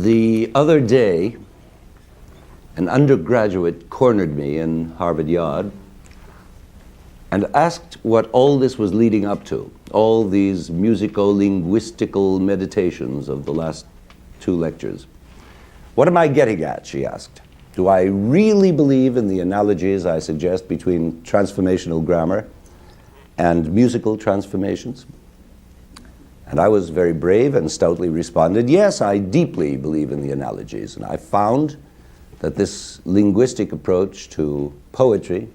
The other day, an undergraduate cornered me in Harvard Yard and asked what all this was leading up to, all these musico-linguistical meditations of the last 2 lectures. What am I getting at, she asked. Do I really believe in the analogies I suggest between transformational grammar and musical transformations? And I was very brave and stoutly responded, yes, I deeply believe in the analogies. And I found that this linguistic approach to poetry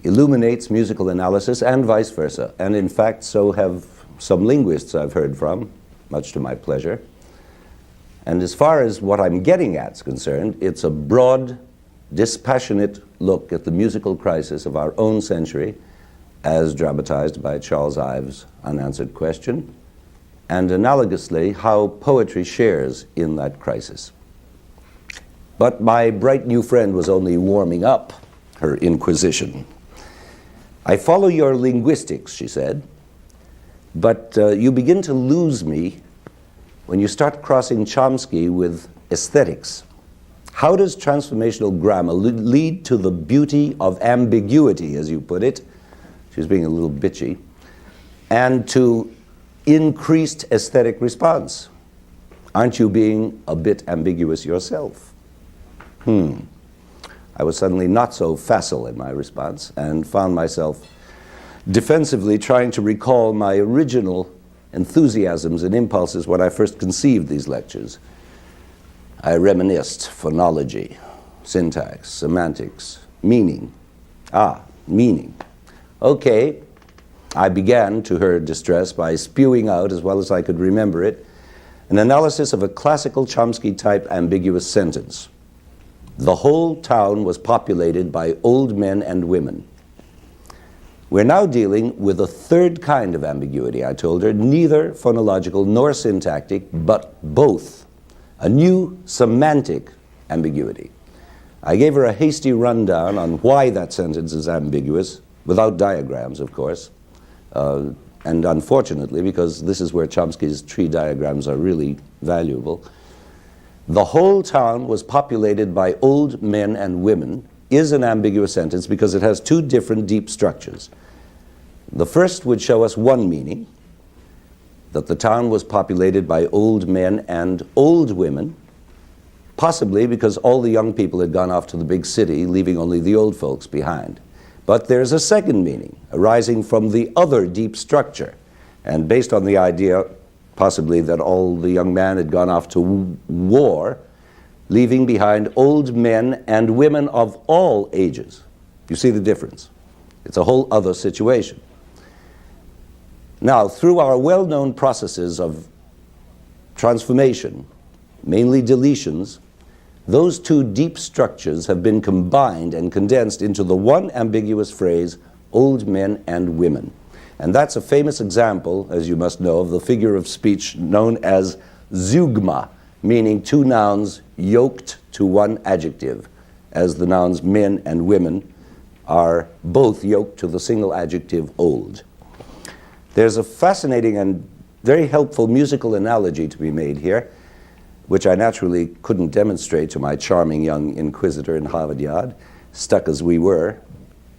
illuminates musical analysis and vice versa. And in fact, so have some linguists I've heard from, much to my pleasure. And as far as what I'm getting at is concerned, it's a broad, dispassionate look at the musical crisis of our own century, as dramatized by Charles Ives' Unanswered Question, and analogously, how poetry shares in that crisis. But my bright new friend was only warming up her inquisition. I follow your linguistics, she said, but you begin to lose me when you start crossing Chomsky with aesthetics. How does transformational grammar lead to the beauty of ambiguity, as you put it? She was being a little bitchy. And to increased aesthetic response. Aren't you being a bit ambiguous yourself? I was suddenly not so facile in my response and found myself defensively trying to recall my original enthusiasms and impulses when I first conceived these lectures. I reminisced phonology, syntax, semantics, meaning. Meaning. Okay, I began, to her distress, by spewing out, as well as I could remember it, an analysis of a classical Chomsky-type ambiguous sentence. The whole town was populated by old men and women. We're now dealing with a third kind of ambiguity, I told her, neither phonological nor syntactic, but both. A new semantic ambiguity. I gave her a hasty rundown on why that sentence is ambiguous, without diagrams, of course, and unfortunately, because this is where Chomsky's tree diagrams are really valuable, the whole town was populated by old men and women is an ambiguous sentence because it has 2 different deep structures. The first would show us one meaning, that the town was populated by old men and old women, possibly because all the young people had gone off to the big city, leaving only the old folks behind. But there's a second meaning, arising from the other deep structure, and based on the idea, possibly, that all the young men had gone off to war, leaving behind old men and women of all ages. You see the difference? It's a whole other situation. Now, through our well-known processes of transformation, mainly deletions, those 2 deep structures have been combined and condensed into the one ambiguous phrase, old men and women. And that's a famous example, as you must know, of the figure of speech known as zeugma, meaning 2 nouns yoked to one adjective, as the nouns men and women are both yoked to the single adjective old. There's a fascinating and very helpful musical analogy to be made here, which I naturally couldn't demonstrate to my charming young inquisitor in Harvard Yard, stuck as we were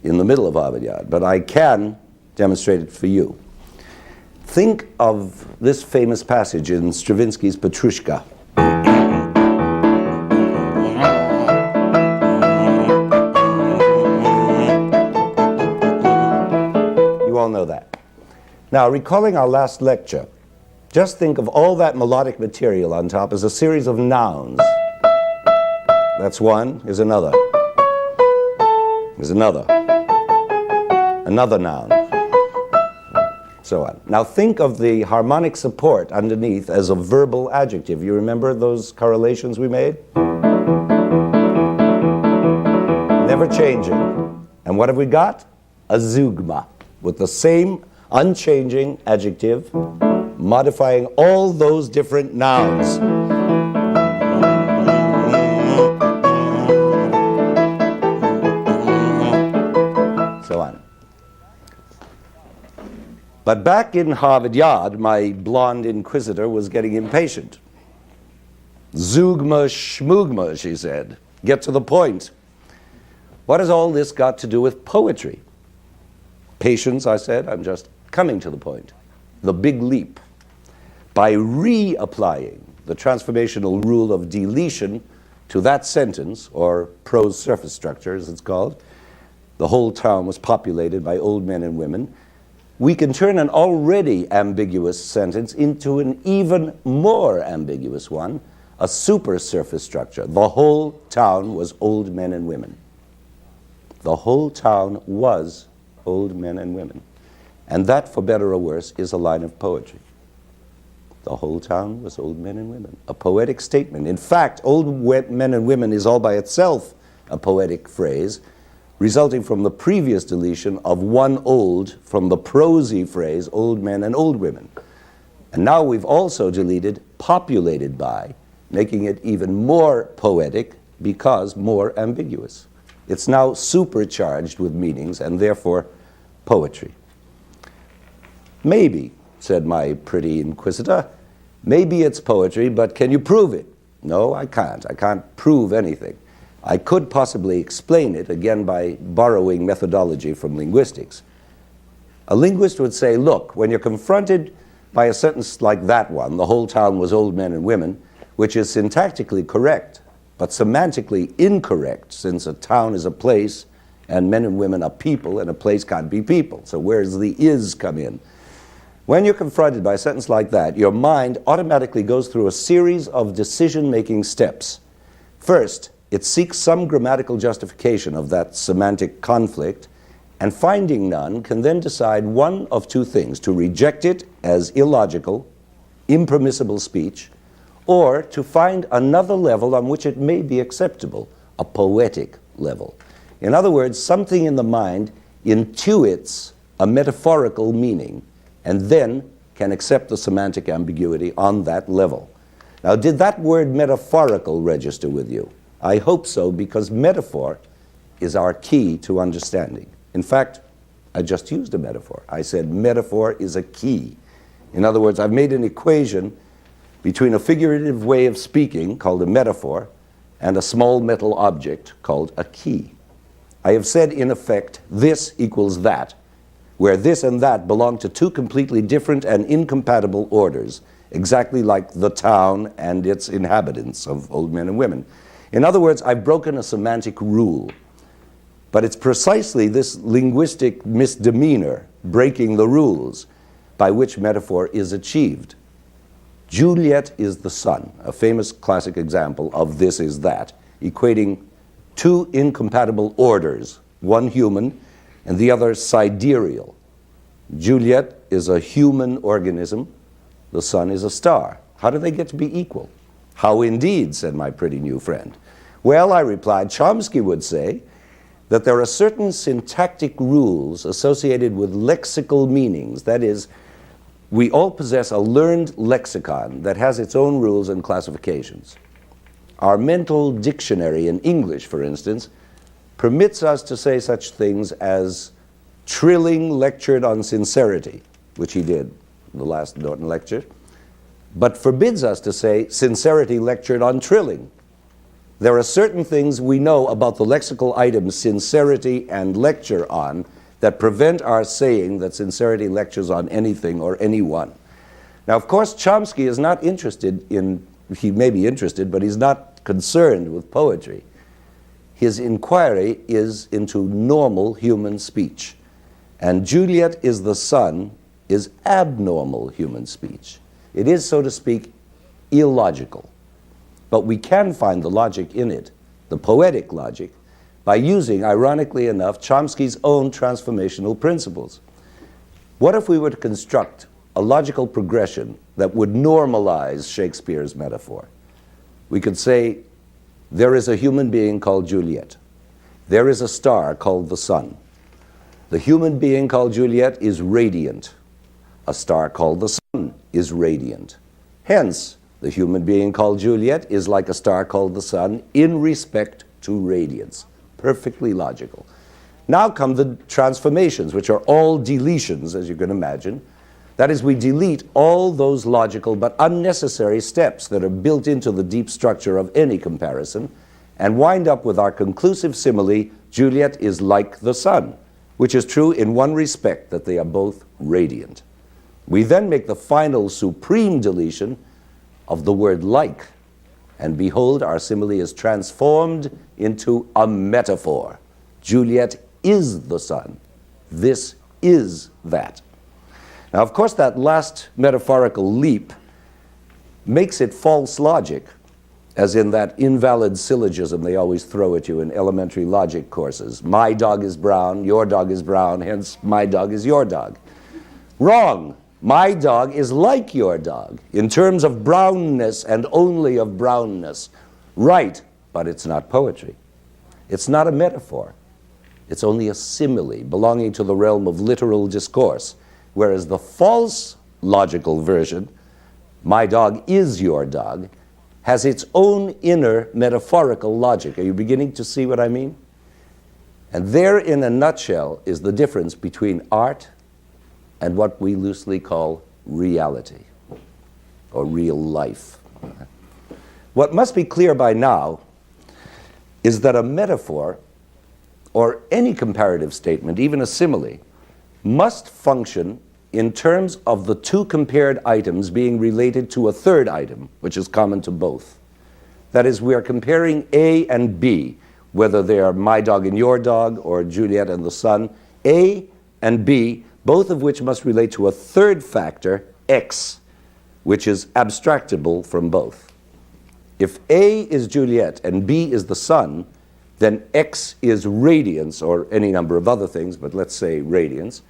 in the middle of Harvard Yard, but I can demonstrate it for you. Think of this famous passage in Stravinsky's Petrushka. You all know that. Now, recalling our last lecture, just think of all that melodic material on top as a series of nouns. That's one, is another. Is another. Another noun. So on. Now think of the harmonic support underneath as a verbal adjective. You remember those correlations we made? Never changing. And what have we got? A zeugma, with the same unchanging adjective, modifying all those different nouns. So on. But back in Harvard Yard, my blonde inquisitor was getting impatient. Zoogma schmoogma, she said. Get to the point. What has all this got to do with poetry? Patience, I said, I'm just coming to the point. The big leap. By reapplying the transformational rule of deletion to that sentence, or prose surface structure as it's called, the whole town was populated by old men and women, we can turn an already ambiguous sentence into an even more ambiguous one, a super surface structure. The whole town was old men and women. The whole town was old men and women. And that, for better or worse, is a line of poetry. The whole town was old men and women. A poetic statement. In fact, old men and women is all by itself a poetic phrase, resulting from the previous deletion of one old from the prosy phrase, old men and old women. And now we've also deleted populated by, making it even more poetic because more ambiguous. It's now supercharged with meanings and therefore poetry. Maybe, said my pretty inquisitor, maybe it's poetry, but can you prove it? No, I can't. I can't prove anything. I could possibly explain it, again by borrowing methodology from linguistics. A linguist would say, look, when you're confronted by a sentence like that one, the whole town was old men and women, which is syntactically correct, but semantically incorrect, since a town is a place and men and women are people, and a place can't be people. So where does the is come in? When you're confronted by a sentence like that, your mind automatically goes through a series of decision-making steps. First, it seeks some grammatical justification of that semantic conflict, and finding none, can then decide one of two things: to reject it as illogical, impermissible speech, or to find another level on which it may be acceptable, a poetic level. In other words, something in the mind intuits a metaphorical meaning and then can accept the semantic ambiguity on that level. Now, did that word metaphorical register with you? I hope so, because metaphor is our key to understanding. In fact, I just used a metaphor. I said metaphor is a key. In other words, I've made an equation between a figurative way of speaking, called a metaphor, and a small metal object called a key. I have said, in effect, this equals that, where this and that belong to two completely different and incompatible orders, exactly like the town and its inhabitants of old men and women. In other words, I've broken a semantic rule. But it's precisely this linguistic misdemeanor, breaking the rules, by which metaphor is achieved. Juliet is the sun, a famous classic example of this is that, equating two incompatible orders, one human and the other sidereal. Juliet is a human organism, the sun is a star. How do they get to be equal? How indeed, said my pretty new friend. Well, I replied, Chomsky would say that there are certain syntactic rules associated with lexical meanings. That is, we all possess a learned lexicon that has its own rules and classifications. Our mental dictionary in English, for instance, permits us to say such things as Trilling lectured on sincerity, which he did in the last Norton lecture, but forbids us to say sincerity lectured on Trilling. There are certain things we know about the lexical items sincerity and lecture on that prevent our saying that sincerity lectures on anything or anyone. Now, of course, Chomsky is not interested in, he may be interested, but he's not concerned with poetry. His inquiry is into normal human speech. And Juliet is the sun is abnormal human speech. It is, so to speak, illogical. But we can find the logic in it, the poetic logic, by using, ironically enough, Chomsky's own transformational principles. What if we were to construct a logical progression that would normalize Shakespeare's metaphor? We could say, there is a human being called Juliet. There is a star called the sun. The human being called Juliet is radiant. A star called the sun is radiant. Hence, the human being called Juliet is like a star called the sun in respect to radiance. Perfectly logical. Now come the transformations, which are all deletions, as you can imagine. That is, we delete all those logical but unnecessary steps that are built into the deep structure of any comparison and wind up with our conclusive simile, Juliet is like the sun, which is true in one respect, that they are both radiant. We then make the final supreme deletion of the word like, and behold, our simile is transformed into a metaphor. Juliet is the sun. This is that. Now, of course, that last metaphorical leap makes it false logic, as in that invalid syllogism they always throw at you in elementary logic courses. My dog is brown, your dog is brown, hence my dog is your dog. Wrong. My dog is like your dog in terms of brownness and only of brownness. Right, but it's not poetry. It's not a metaphor. It's only a simile belonging to the realm of literal discourse. Whereas the false logical version, my dog is your dog, has its own inner metaphorical logic. Are you beginning to see what I mean? And there, in a nutshell, is the difference between art and what we loosely call reality, or real life. What must be clear by now is that a metaphor, or any comparative statement, even a simile, must function in terms of the two compared items being related to a third item, which is common to both. That is, we are comparing A and B, whether they are my dog and your dog, or Juliet and the sun. A and B, both of which must relate to a third factor, X, which is abstractable from both. If A is Juliet and B is the sun, then X is radiance, or any number of other things, but let's say radiance.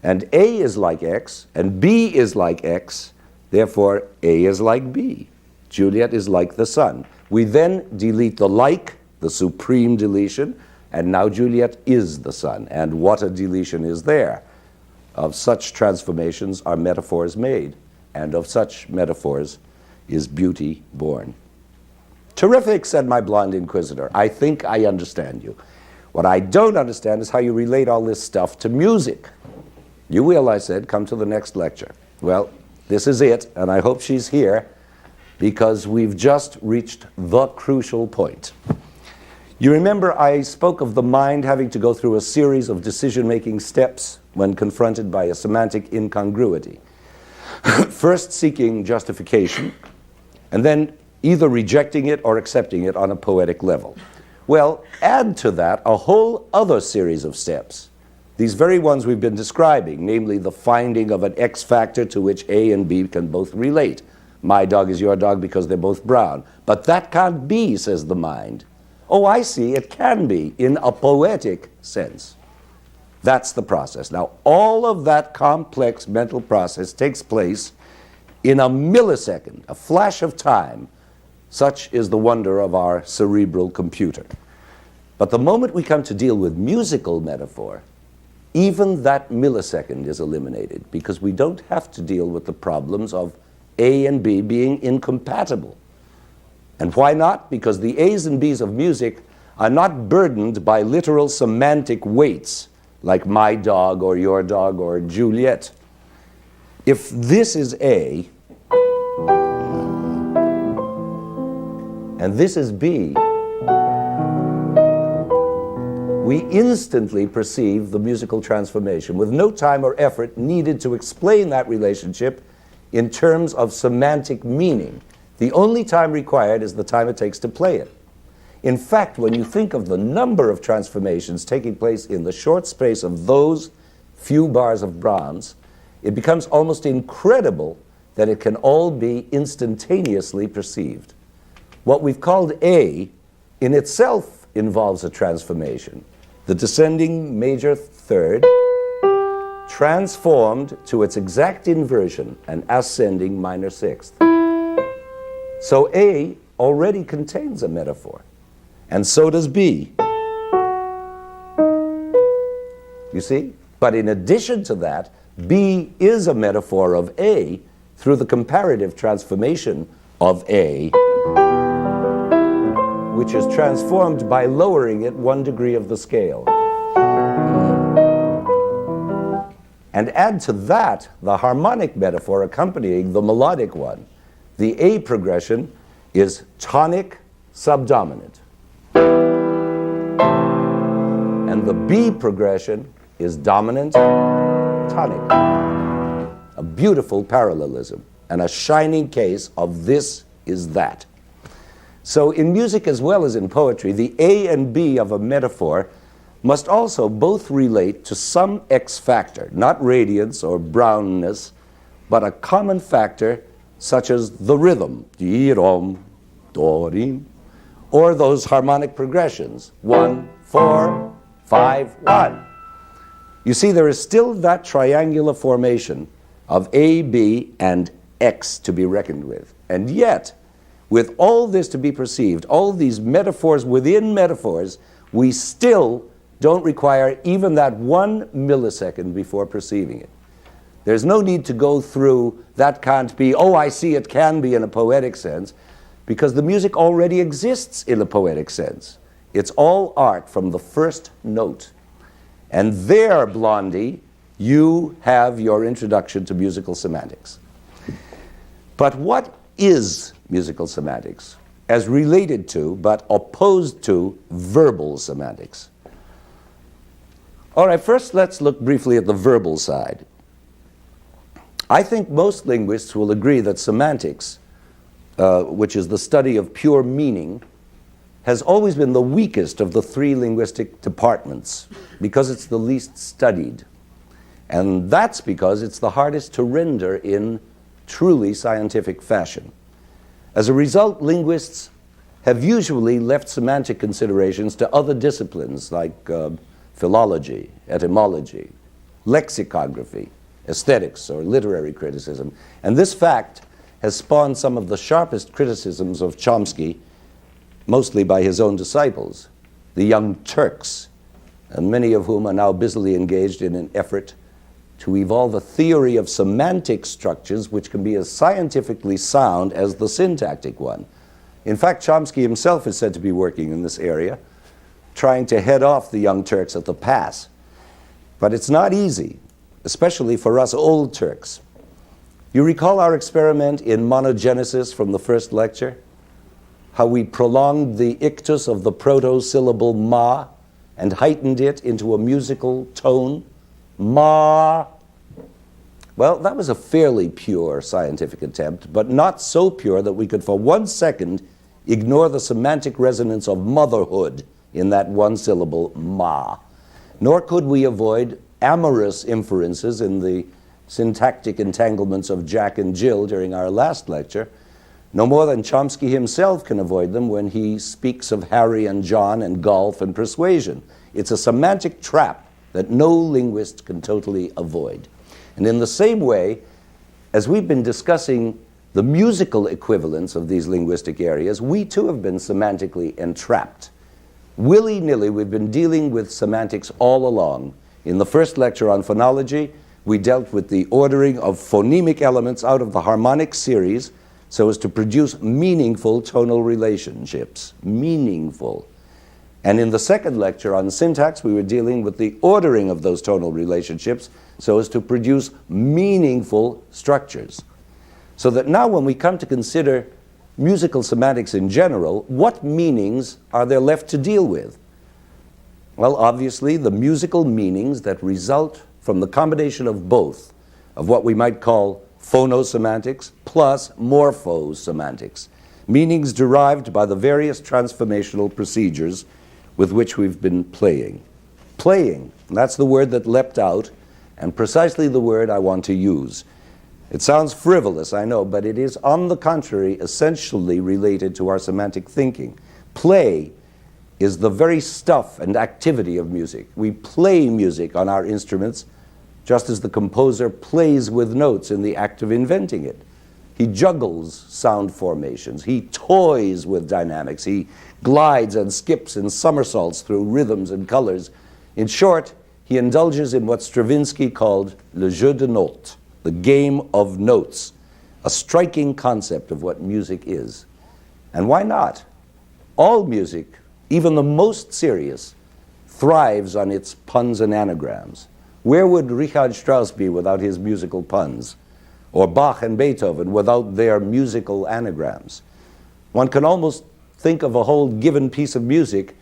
And A is like X, and B is like X, therefore A is like B. Juliet is like the sun. We then delete the like, the supreme deletion, and now Juliet is the sun. And what a deletion is there. Of such transformations are metaphors made, and of such metaphors is beauty born. Terrific, said my blonde inquisitor. I think I understand you. What I don't understand is how you relate all this stuff to music. You will, I said, come to the next lecture. Well, this is it, and I hope she's here, because we've just reached the crucial point. You remember I spoke of the mind having to go through a series of decision-making steps when confronted by a semantic incongruity. First seeking justification, and then either rejecting it or accepting it on a poetic level. Well, add to that a whole other series of steps. These very ones we've been describing, namely the finding of an X factor to which A and B can both relate. My dog is your dog because they're both brown. But that can't be, says the mind. Oh, I see, it can be in a poetic sense. That's the process. Now, all of that complex mental process takes place in a millisecond, a flash of time. Such is the wonder of our cerebral computer. But the moment we come to deal with musical metaphor, even that millisecond is eliminated, because we don't have to deal with the problems of A and B being incompatible. And why not? Because the A's and B's of music are not burdened by literal semantic weights, like my dog or your dog or Juliet. If this is A, and this is B, we instantly perceive the musical transformation with no time or effort needed to explain that relationship in terms of semantic meaning. The only time required is the time it takes to play it. In fact, when you think of the number of transformations taking place in the short space of those few bars of Brahms, it becomes almost incredible that it can all be instantaneously perceived. What we've called A in itself involves a transformation. The descending major third transformed to its exact inversion, an ascending minor sixth. So A already contains a metaphor, and so does B. You see? But in addition to that, B is a metaphor of A through the comparative transformation of A, which is transformed by lowering it 1 degree of the scale. and add to that the harmonic metaphor accompanying the melodic one, the A progression is tonic subdominant. And the B progression is dominant tonic. A beautiful parallelism and a shining case of this is that. So in music as well as in poetry, the A and B of a metaphor must also both relate to some X factor, not radiance or brownness, but a common factor such as the rhythm, di-rom, do-rim, or those harmonic progressions, 1, 4, 5, 1. You see, there is still that triangular formation of A, B, and X to be reckoned with. And yet, with all this to be perceived, all these metaphors within metaphors, we still don't require even that 1 millisecond before perceiving it. There's no need to go through that can't be, oh, I see it can be in a poetic sense, because the music already exists in a poetic sense. It's all art from the first note. And there, Blondie, you have your introduction to musical semantics. But what is musical semantics as related to, but opposed to, verbal semantics? All right, first let's look briefly at the verbal side. I think most linguists will agree that semantics, which is the study of pure meaning, has always been the weakest of the 3 linguistic departments because it's the least studied. And that's because it's the hardest to render in truly scientific fashion. As a result, linguists have usually left semantic considerations to other disciplines like philology, etymology, lexicography, aesthetics, or literary criticism. And this fact has spawned some of the sharpest criticisms of Chomsky, mostly by his own disciples, the Young Turks, and many of whom are now busily engaged in an effort to evolve a theory of semantic structures which can be as scientifically sound as the syntactic one. In fact, Chomsky himself is said to be working in this area, trying to head off the Young Turks at the pass. But it's not easy, especially for us old Turks. You recall our experiment in monogenesis from the first lecture? How we prolonged the ictus of the proto-syllable ma and heightened it into a musical tone? Ma. Well, that was a fairly pure scientific attempt, but not so pure that we could for 1 second ignore the semantic resonance of motherhood in that 1 syllable ma. Nor could we avoid amorous inferences in the syntactic entanglements of Jack and Jill during our last lecture, no more than Chomsky himself can avoid them when he speaks of Harry and John and golf and persuasion. It's a semantic trap that no linguist can totally avoid. And in the same way, as we've been discussing the musical equivalents of these linguistic areas, we too have been semantically entrapped. Willy-nilly, we've been dealing with semantics all along. In the first lecture on phonology, we dealt with the ordering of phonemic elements out of the harmonic series so as to produce meaningful tonal relationships. Meaningful. And in the second lecture on syntax, we were dealing with the ordering of those tonal relationships so as to produce meaningful structures. So that now when we come to consider musical semantics in general, what meanings are there left to deal with? Well, obviously, the musical meanings that result from the combination of both, of what we might call phonosemantics plus morphosemantics, meanings derived by the various transformational procedures with which we've been playing. Playing, that's the word that leapt out, and precisely the word I want to use. It sounds frivolous, I know, but it is, on the contrary, essentially related to our semantic thinking. Play is the very stuff and activity of music. We play music on our instruments just as the composer plays with notes in the act of inventing it. He juggles sound formations. He toys with dynamics. He glides and skips and somersaults through rhythms and colors. In short, he indulges in what Stravinsky called le jeu de notes, the game of notes, a striking concept of what music is. And why not? All music, even the most serious, thrives on its puns and anagrams. Where would Richard Strauss be without his musical puns? Or Bach and Beethoven without their musical anagrams? One can almost think of a whole given piece of music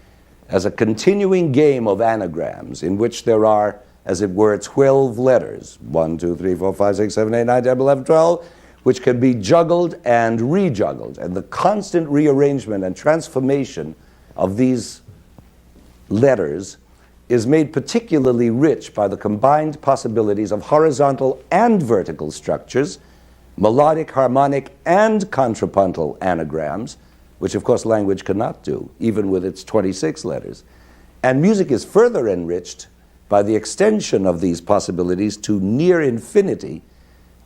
as a continuing game of anagrams in which there are, as it were, 12 letters, 1, 2, 3, 4, 5, 6, 7, 8, 9, 10, 11, 12, which can be juggled and rejuggled. And the constant rearrangement and transformation of these letters is made particularly rich by the combined possibilities of horizontal and vertical structures, melodic, harmonic, and contrapuntal anagrams, which of course language cannot do, even with its 26 letters. And music is further enriched by the extension of these possibilities to near infinity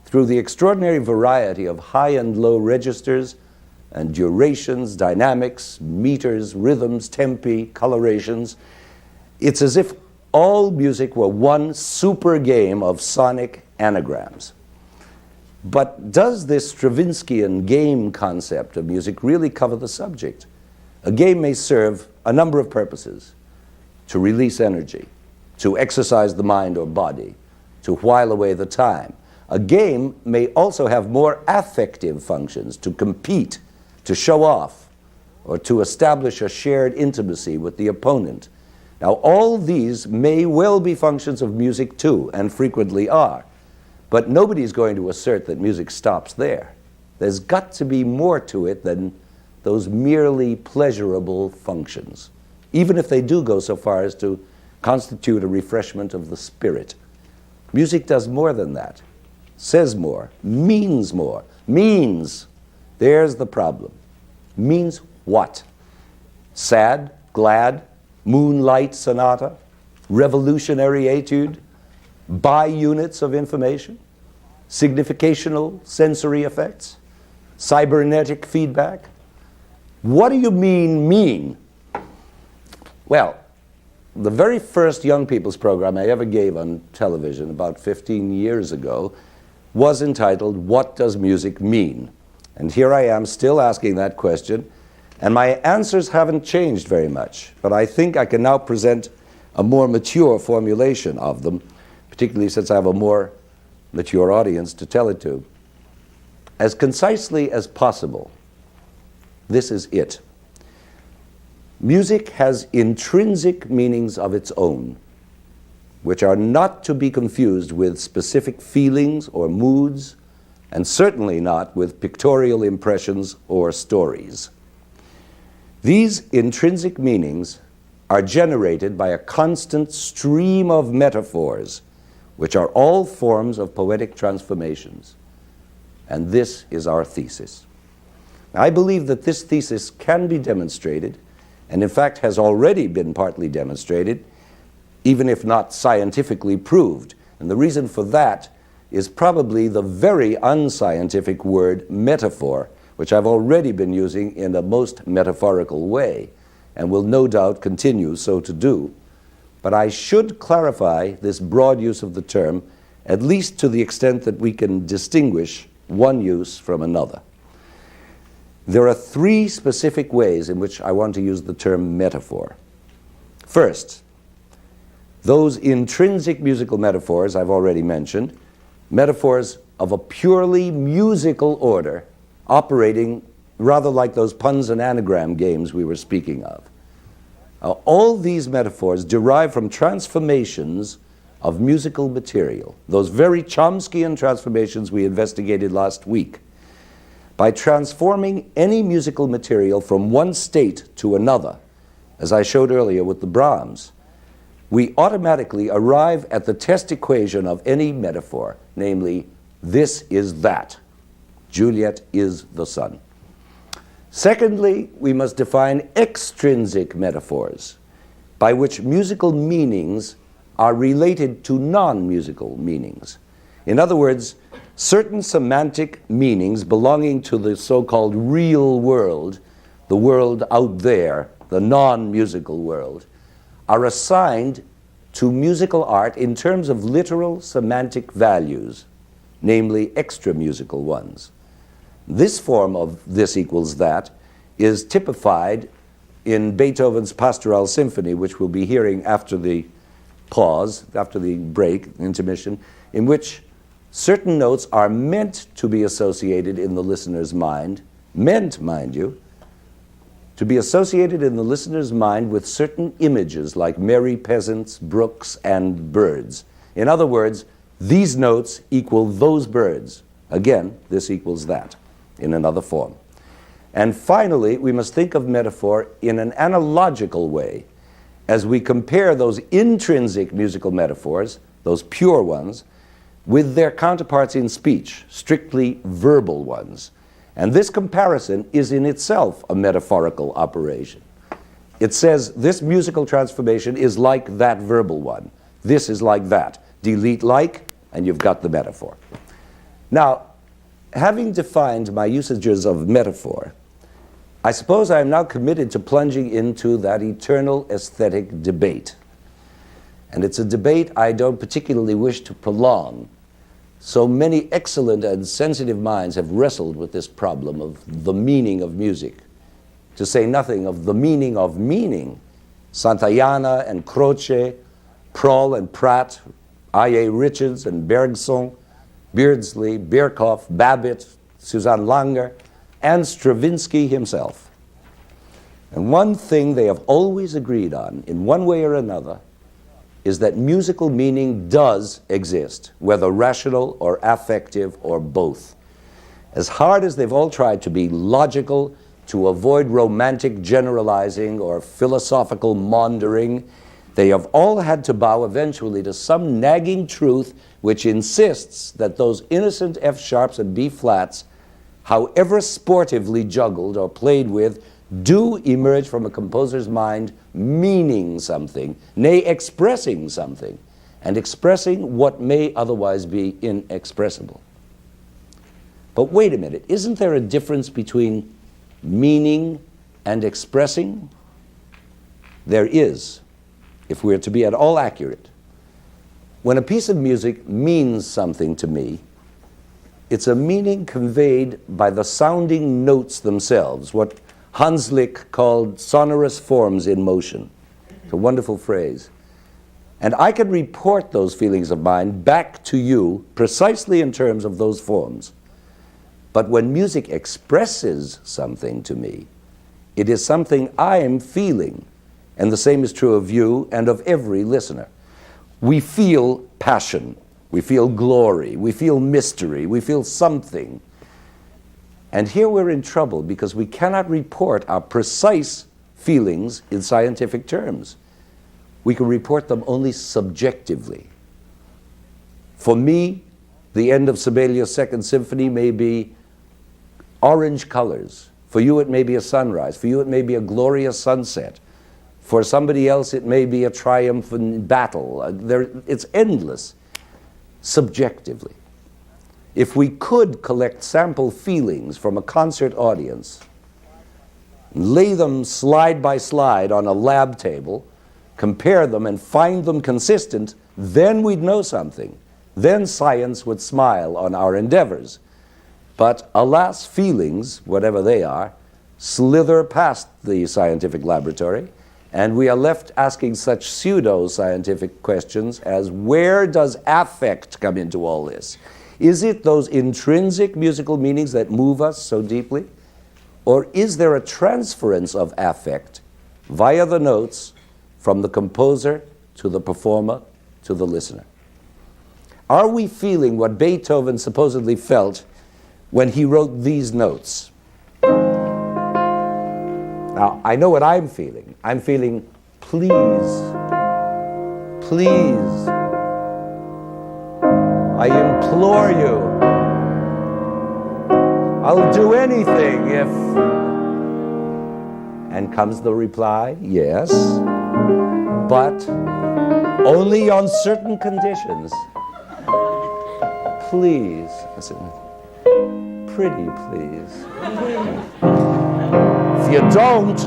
through the extraordinary variety of high and low registers and durations, dynamics, meters, rhythms, tempi, colorations. It's as if all music were one super game of sonic anagrams. But does this Stravinskian game concept of music really cover the subject? A game may serve a number of purposes: to release energy, to exercise the mind or body, to while away the time. A game may also have more affective functions: to compete, to show off, or to establish a shared intimacy with the opponent. Now, all these may well be functions of music too, and frequently are. But nobody's going to assert that music stops there. There's got to be more to it than those merely pleasurable functions, even if they do go so far as to constitute a refreshment of the spirit. Music does more than that, says more, means more. Means, there's the problem. Means what? Sad, glad, moonlight sonata, revolutionary etude, bi-units of information, significational sensory effects, cybernetic feedback. What do you mean? Well, the very first young people's program I ever gave on television about 15 years ago was entitled, "What Does Music Mean?" And here I am still asking that question, and my answers haven't changed very much, but I think I can now present a more mature formulation of them, particularly since I have a more mature audience to tell it to. As concisely as possible, this is it. Music has intrinsic meanings of its own, which are not to be confused with specific feelings or moods, and certainly not with pictorial impressions or stories. These intrinsic meanings are generated by a constant stream of metaphors, which are all forms of poetic transformations. And this is our thesis. I believe that this thesis can be demonstrated, and in fact has already been partly demonstrated, even if not scientifically proved. And the reason for that is probably the very unscientific word metaphor, which I've already been using in a most metaphorical way, and will no doubt continue so to do. But I should clarify this broad use of the term, at least to the extent that we can distinguish one use from another. There are three specific ways in which I want to use the term metaphor. First, those intrinsic musical metaphors I've already mentioned, metaphors of a purely musical order, operating rather like those puns and anagram games we were speaking of. All these metaphors derive from transformations of musical material, those very Chomskyan transformations we investigated last week. By transforming any musical material from one state to another, as I showed earlier with the Brahms, we automatically arrive at the test equation of any metaphor, namely, this is that. Juliet is the sun. Secondly, we must define extrinsic metaphors, by which musical meanings are related to non-musical meanings. In other words, certain semantic meanings belonging to the so-called real world, the world out there, the non-musical world, are assigned to musical art in terms of literal semantic values, namely extra-musical ones. This form of this equals that is typified in Beethoven's Pastoral Symphony, which we'll be hearing after the pause, after the break, intermission, in which certain notes are meant to be associated in the listener's mind, meant, mind you, to be associated in the listener's mind with certain images like merry peasants, brooks, and birds. In other words, these notes equal those birds. Again, this equals that in another form. And finally, we must think of metaphor in an analogical way as we compare those intrinsic musical metaphors, those pure ones, with their counterparts in speech, strictly verbal ones. And this comparison is in itself a metaphorical operation. It says this musical transformation is like that verbal one. This is like that. Delete like, and you've got the metaphor. Now, having defined my usages of metaphor, I suppose I am now committed to plunging into that eternal aesthetic debate. And it's a debate I don't particularly wish to prolong. So many excellent and sensitive minds have wrestled with this problem of the meaning of music, to say nothing of the meaning of meaning. Santayana and Croce, Proll and Pratt, I.A. Richards and Bergson, Beardsley, Birkhoff, Babbitt, Suzanne Langer, and Stravinsky himself. And one thing they have always agreed on, in one way or another, is that musical meaning does exist, whether rational or affective or both. As hard as they've all tried to be logical, to avoid romantic generalizing or philosophical maundering, they have all had to bow eventually to some nagging truth which insists that those innocent F sharps and B flats, however sportively juggled or played with, do emerge from a composer's mind meaning something, nay, expressing something, and expressing what may otherwise be inexpressible. But wait a minute, isn't there a difference between meaning and expressing? There is, if we're to be at all accurate. When a piece of music means something to me, it's a meaning conveyed by the sounding notes themselves, what Hanslick called sonorous forms in motion. It's a wonderful phrase. And I can report those feelings of mine back to you precisely in terms of those forms. But when music expresses something to me, it is something I am feeling. And the same is true of you and of every listener. We feel passion, we feel glory, we feel mystery, we feel something. And here we're in trouble because we cannot report our precise feelings in scientific terms. We can report them only subjectively. For me, the end of Sibelius' Second Symphony may be orange colors. For you, it may be a sunrise. For you, it may be a glorious sunset. For somebody else, it may be a triumphant battle. It's endless, subjectively. If we could collect sample feelings from a concert audience, lay them slide by slide on a lab table, compare them and find them consistent, then we'd know something. Then science would smile on our endeavors. But alas, feelings, whatever they are, slither past the scientific laboratory, and we are left asking such pseudo-scientific questions as, where does affect come into all this? Is it those intrinsic musical meanings that move us so deeply? Or is there a transference of affect via the notes from the composer to the performer to the listener? Are we feeling what Beethoven supposedly felt when he wrote these notes? Now, I know what I'm feeling. I'm feeling, please, please, I implore you, I'll do anything if... And comes the reply, yes, but only on certain conditions. Please. I said, pretty please. If you don't,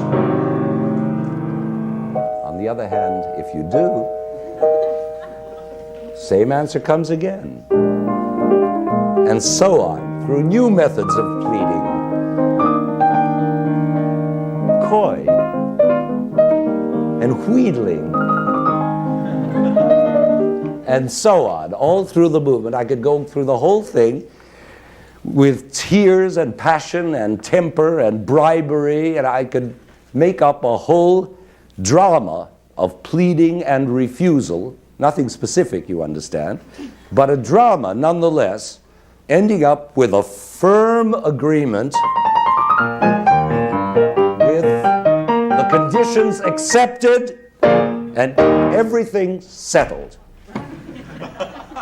on the other hand, if you do, same answer comes again. And so on, through new methods of pleading. Coy and wheedling and so on, all through the movement. I could go through the whole thing with tears and passion and temper and bribery, and I could make up a whole drama of pleading and refusal, nothing specific, you understand, but a drama nonetheless, ending up with a firm agreement with the conditions accepted and everything settled.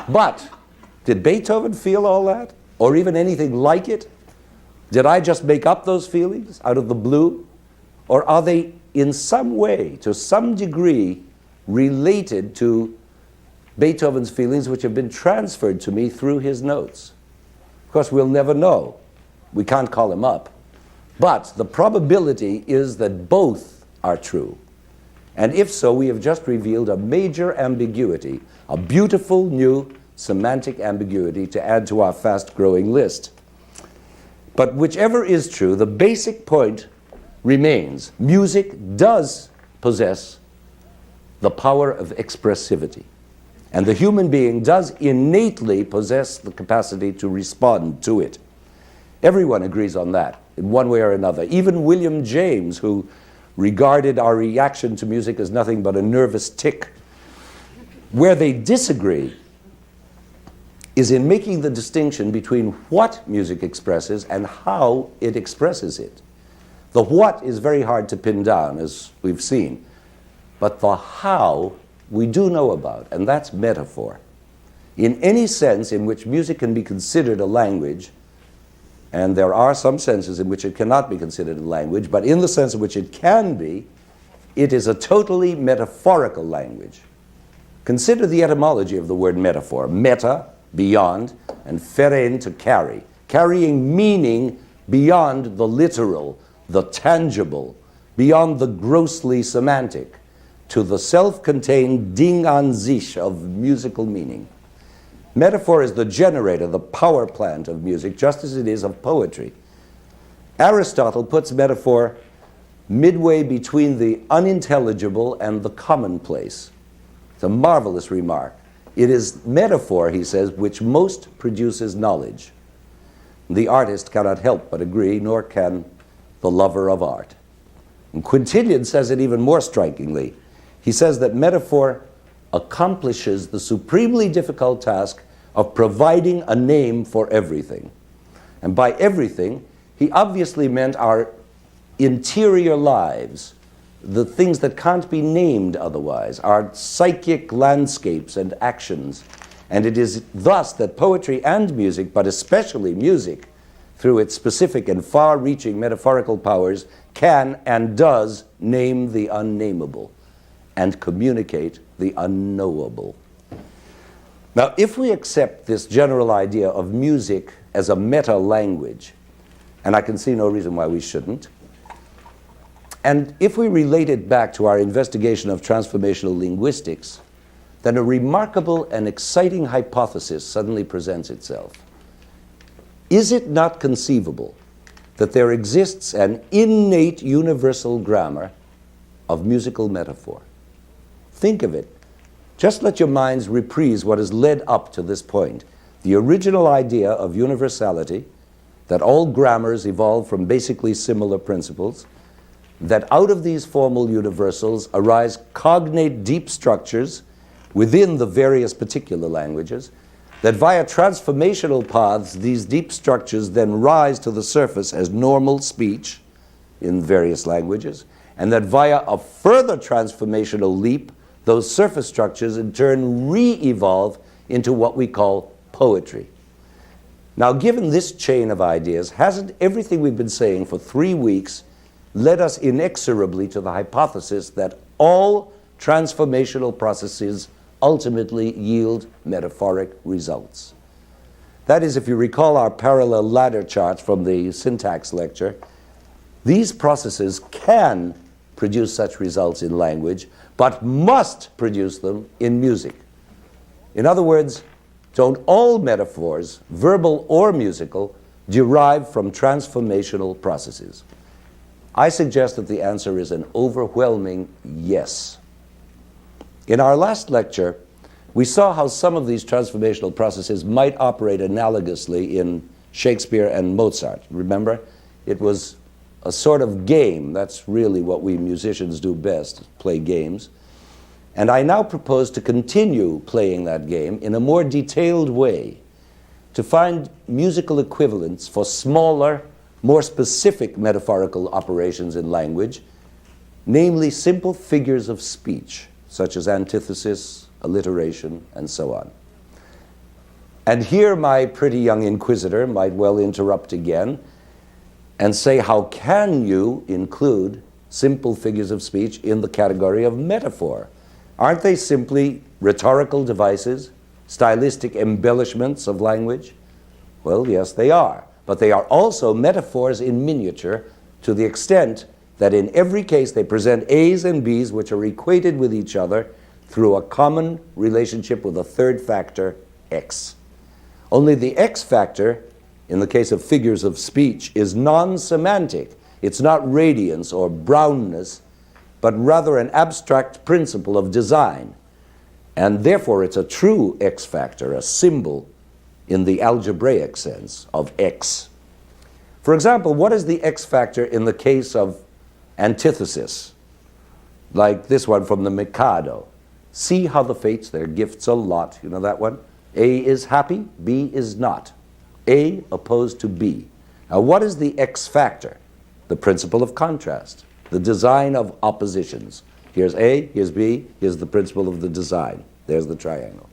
But did Beethoven feel all that? Or even anything like it? Did I just make up those feelings out of the blue? Or are they in some way, to some degree, related to Beethoven's feelings which have been transferred to me through his notes? Of course, we'll never know. We can't call him up. But the probability is that both are true. And if so, we have just revealed a major ambiguity, a beautiful new semantic ambiguity to add to our fast-growing list. But whichever is true, the basic point remains. Music does possess the power of expressivity. And the human being does innately possess the capacity to respond to it. Everyone agrees on that, in one way or another. Even William James, who regarded our reaction to music as nothing but a nervous tic. Where they disagree is in making the distinction between what music expresses and how it expresses it. The what is very hard to pin down, as we've seen, but the how we do know about, and that's metaphor. In any sense in which music can be considered a language, and there are some senses in which it cannot be considered a language, but in the sense in which it can be, it is a totally metaphorical language. Consider the etymology of the word metaphor. Meta, beyond, and pherein, to carry. Carrying meaning beyond the literal, the tangible, beyond the grossly semantic, to the self-contained Ding an sich of musical meaning. Metaphor is the generator, the power plant of music, just as it is of poetry. Aristotle puts metaphor midway between the unintelligible and the commonplace. It's a marvelous remark. It is metaphor, he says, which most produces knowledge. The artist cannot help but agree, nor can the lover of art. And Quintilian says it even more strikingly. He says that metaphor accomplishes the supremely difficult task of providing a name for everything. And by everything, he obviously meant our interior lives, the things that can't be named otherwise, our psychic landscapes and actions. And it is thus that poetry and music, but especially music, through its specific and far-reaching metaphorical powers, can and does name the unnameable and communicate the unknowable. Now, if we accept this general idea of music as a meta-language, and I can see no reason why we shouldn't, and if we relate it back to our investigation of transformational linguistics, then a remarkable and exciting hypothesis suddenly presents itself. Is it not conceivable that there exists an innate universal grammar of musical metaphor? Think of it. Just let your minds reprise what has led up to this point. The original idea of universality, that all grammars evolve from basically similar principles, that out of these formal universals arise cognate deep structures within the various particular languages, that via transformational paths these deep structures then rise to the surface as normal speech in various languages, and that via a further transformational leap those surface structures in turn re-evolve into what we call poetry. Now, given this chain of ideas, hasn't everything we've been saying for 3 weeks led us inexorably to the hypothesis that all transformational processes ultimately yield metaphoric results? That is, if you recall our parallel ladder charts from the syntax lecture, these processes can produce such results in language, but must produce them in music. In other words, don't all metaphors, verbal or musical, derive from transformational processes? I suggest that the answer is an overwhelming yes. In our last lecture, We saw how some of these transformational processes might operate analogously in Shakespeare and Mozart. Remember? It was a sort of game. That's really what we musicians do best, play games. And I now propose to continue playing that game in a more detailed way, to find musical equivalents for smaller, more specific metaphorical operations in language, namely simple figures of speech, such as antithesis, alliteration, and so on. And here my pretty young inquisitor might well interrupt again and say, how can you include simple figures of speech in the category of metaphor? Aren't they simply rhetorical devices, stylistic embellishments of language? Well, yes, they are. But they are also metaphors in miniature, to the extent that in every case they present A's and B's which are equated with each other through a common relationship with a third factor, X. Only the X factor, in the case of figures of speech, is non-semantic. It's not radiance or brownness, but rather an abstract principle of design. And therefore it's a true X factor, a symbol in the algebraic sense of X. For example, what is the X factor in the case of antithesis? Like this one from the Mikado. See how the fates their gifts allot. You know that one? A is happy, B is not. A opposed to B. Now what is the X factor? The principle of contrast, the design of oppositions. Here's A, here's B, here's the principle of the design. There's the triangle.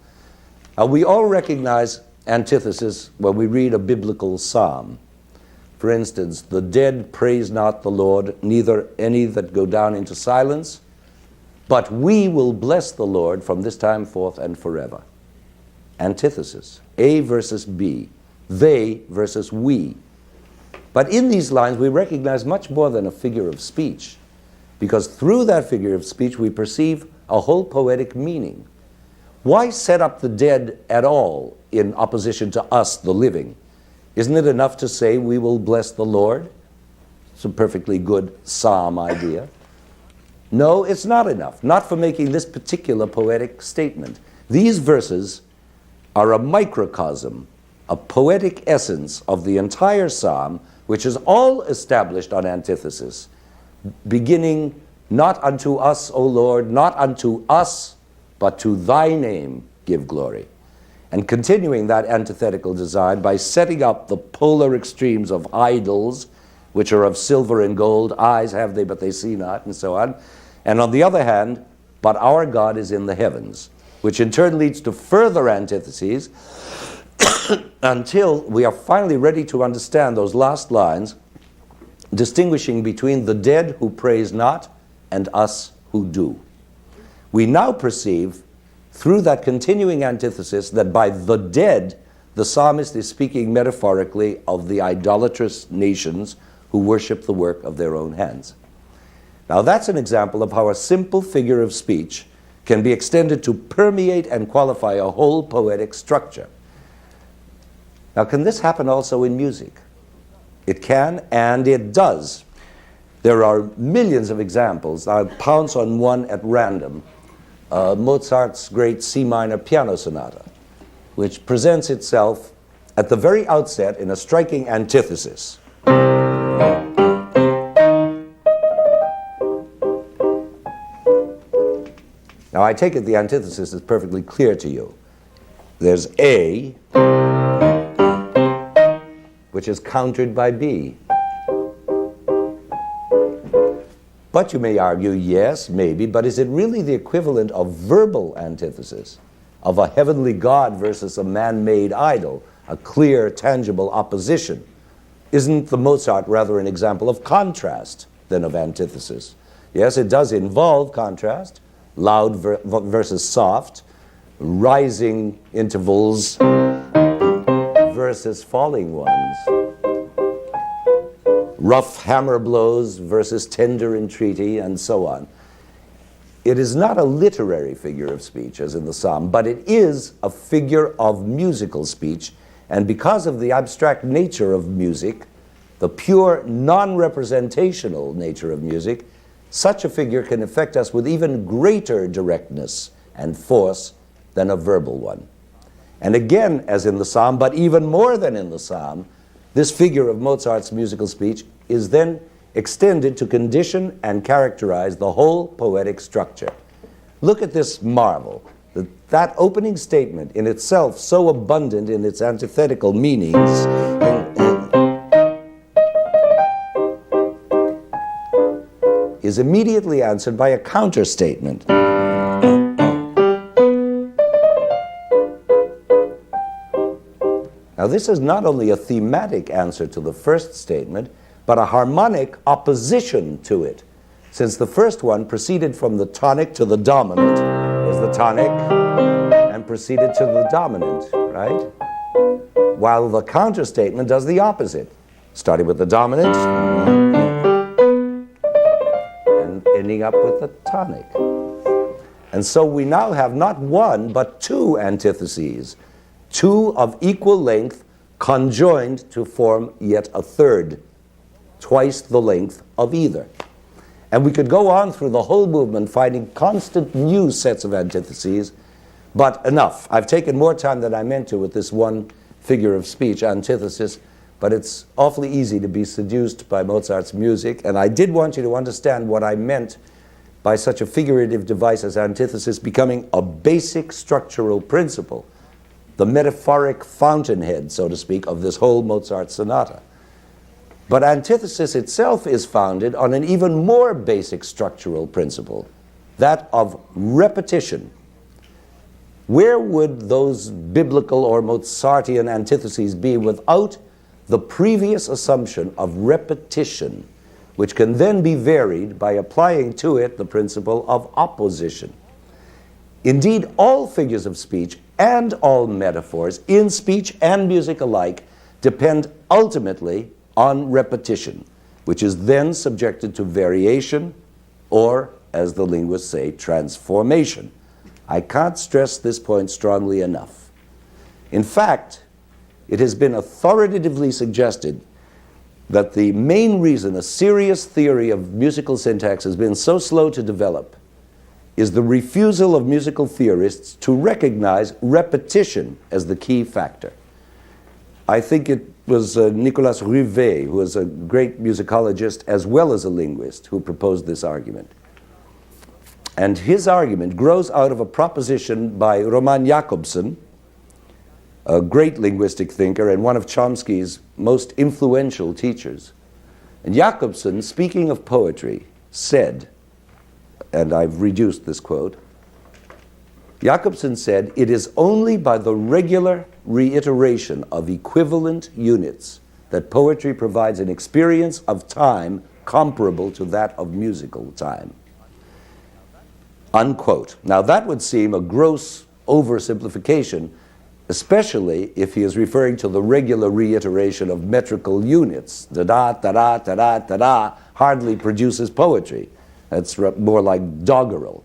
Now we all recognize antithesis when we read a biblical psalm. For instance, the dead praise not the Lord, neither any that go down into silence, but we will bless the Lord from this time forth and forever. Antithesis, A versus B, they versus we. But in these lines we recognize much more than a figure of speech, because through that figure of speech we perceive a whole poetic meaning. Why set up the dead at all in opposition to us, the living? Isn't it enough to say we will bless the Lord? It's a perfectly good psalm idea. No, it's not enough, not for making this particular poetic statement. These verses are a microcosm, a poetic essence of the entire psalm, which is all established on antithesis, beginning, not unto us, O Lord, not unto us, but to thy name give glory. And continuing that antithetical design by setting up the polar extremes of idols, which are of silver and gold, eyes have they, but they see not, and so on. And on the other hand, but our God is in the heavens, which in turn leads to further antitheses until we are finally ready to understand those last lines, distinguishing between the dead who praise not and us who do. We now perceive through that continuing antithesis that by the dead, the psalmist is speaking metaphorically of the idolatrous nations who worship the work of their own hands. Now that's an example of how a simple figure of speech can be extended to permeate and qualify a whole poetic structure. Now can this happen also in music? It can, and it does. There are millions of examples. I'll pounce on one at random. Mozart's great C minor piano sonata, which presents itself at the very outset in a striking antithesis. Now I take it the antithesis is perfectly clear to you. There's A, which is countered by B. But you may argue, yes, maybe, but is it really the equivalent of verbal antithesis, of a heavenly God versus a man-made idol, a clear, tangible opposition? Isn't the Mozart rather an example of contrast than of antithesis? Yes, it does involve contrast, loud versus soft, rising intervals versus falling ones, rough hammer blows versus tender entreaty, and so on. It is not a literary figure of speech, as in the psalm, but it is a figure of musical speech, and because of the abstract nature of music, the pure non-representational nature of music, such a figure can affect us with even greater directness and force than a verbal one. And again, as in the psalm, but even more than in the psalm, this figure of Mozart's musical speech is then extended to condition and characterize the whole poetic structure. Look at this marvel. That opening statement, in itself so abundant in its antithetical meanings, is immediately answered by a counter statement. Now, this is not only a thematic answer to the first statement, but a harmonic opposition to it, since the first one proceeded from the tonic to the dominant, was the tonic, and proceeded to the dominant, right? While the counter statement does the opposite, starting with the dominant and ending up with the tonic. And so we now have not one, but two antitheses, two of equal length conjoined to form yet a third, twice the length of either. And we could go on through the whole movement finding constant new sets of antitheses, but enough. I've taken more time than I meant to with this one figure of speech, antithesis, but it's awfully easy to be seduced by Mozart's music, and I did want you to understand what I meant by such a figurative device as antithesis becoming a basic structural principle, the metaphoric fountainhead, so to speak, of this whole Mozart sonata. But antithesis itself is founded on an even more basic structural principle, that of repetition. Where would those biblical or Mozartian antitheses be without the previous assumption of repetition, which can then be varied by applying to it the principle of opposition? Indeed, all figures of speech and all metaphors, in speech and music alike, depend ultimately on repetition, which is then subjected to variation, or, as the linguists say, transformation. I can't stress this point strongly enough. In fact, it has been authoritatively suggested that the main reason a serious theory of musical syntax has been so slow to develop is the refusal of musical theorists to recognize repetition as the key factor. I think it was Nicolas Rivet, who was a great musicologist as well as a linguist, who proposed this argument. And his argument grows out of a proposition by Roman Jakobson, a great linguistic thinker and one of Chomsky's most influential teachers. And Jakobson, speaking of poetry, said, and I've reduced this quote, Jakobson said, "It is only by the regular reiteration of equivalent units that poetry provides an experience of time comparable to that of musical time." Unquote. Now that would seem a gross oversimplification, especially if he is referring to the regular reiteration of metrical units. Da-da, da-da, da-da, da-da hardly produces poetry. That's more like doggerel.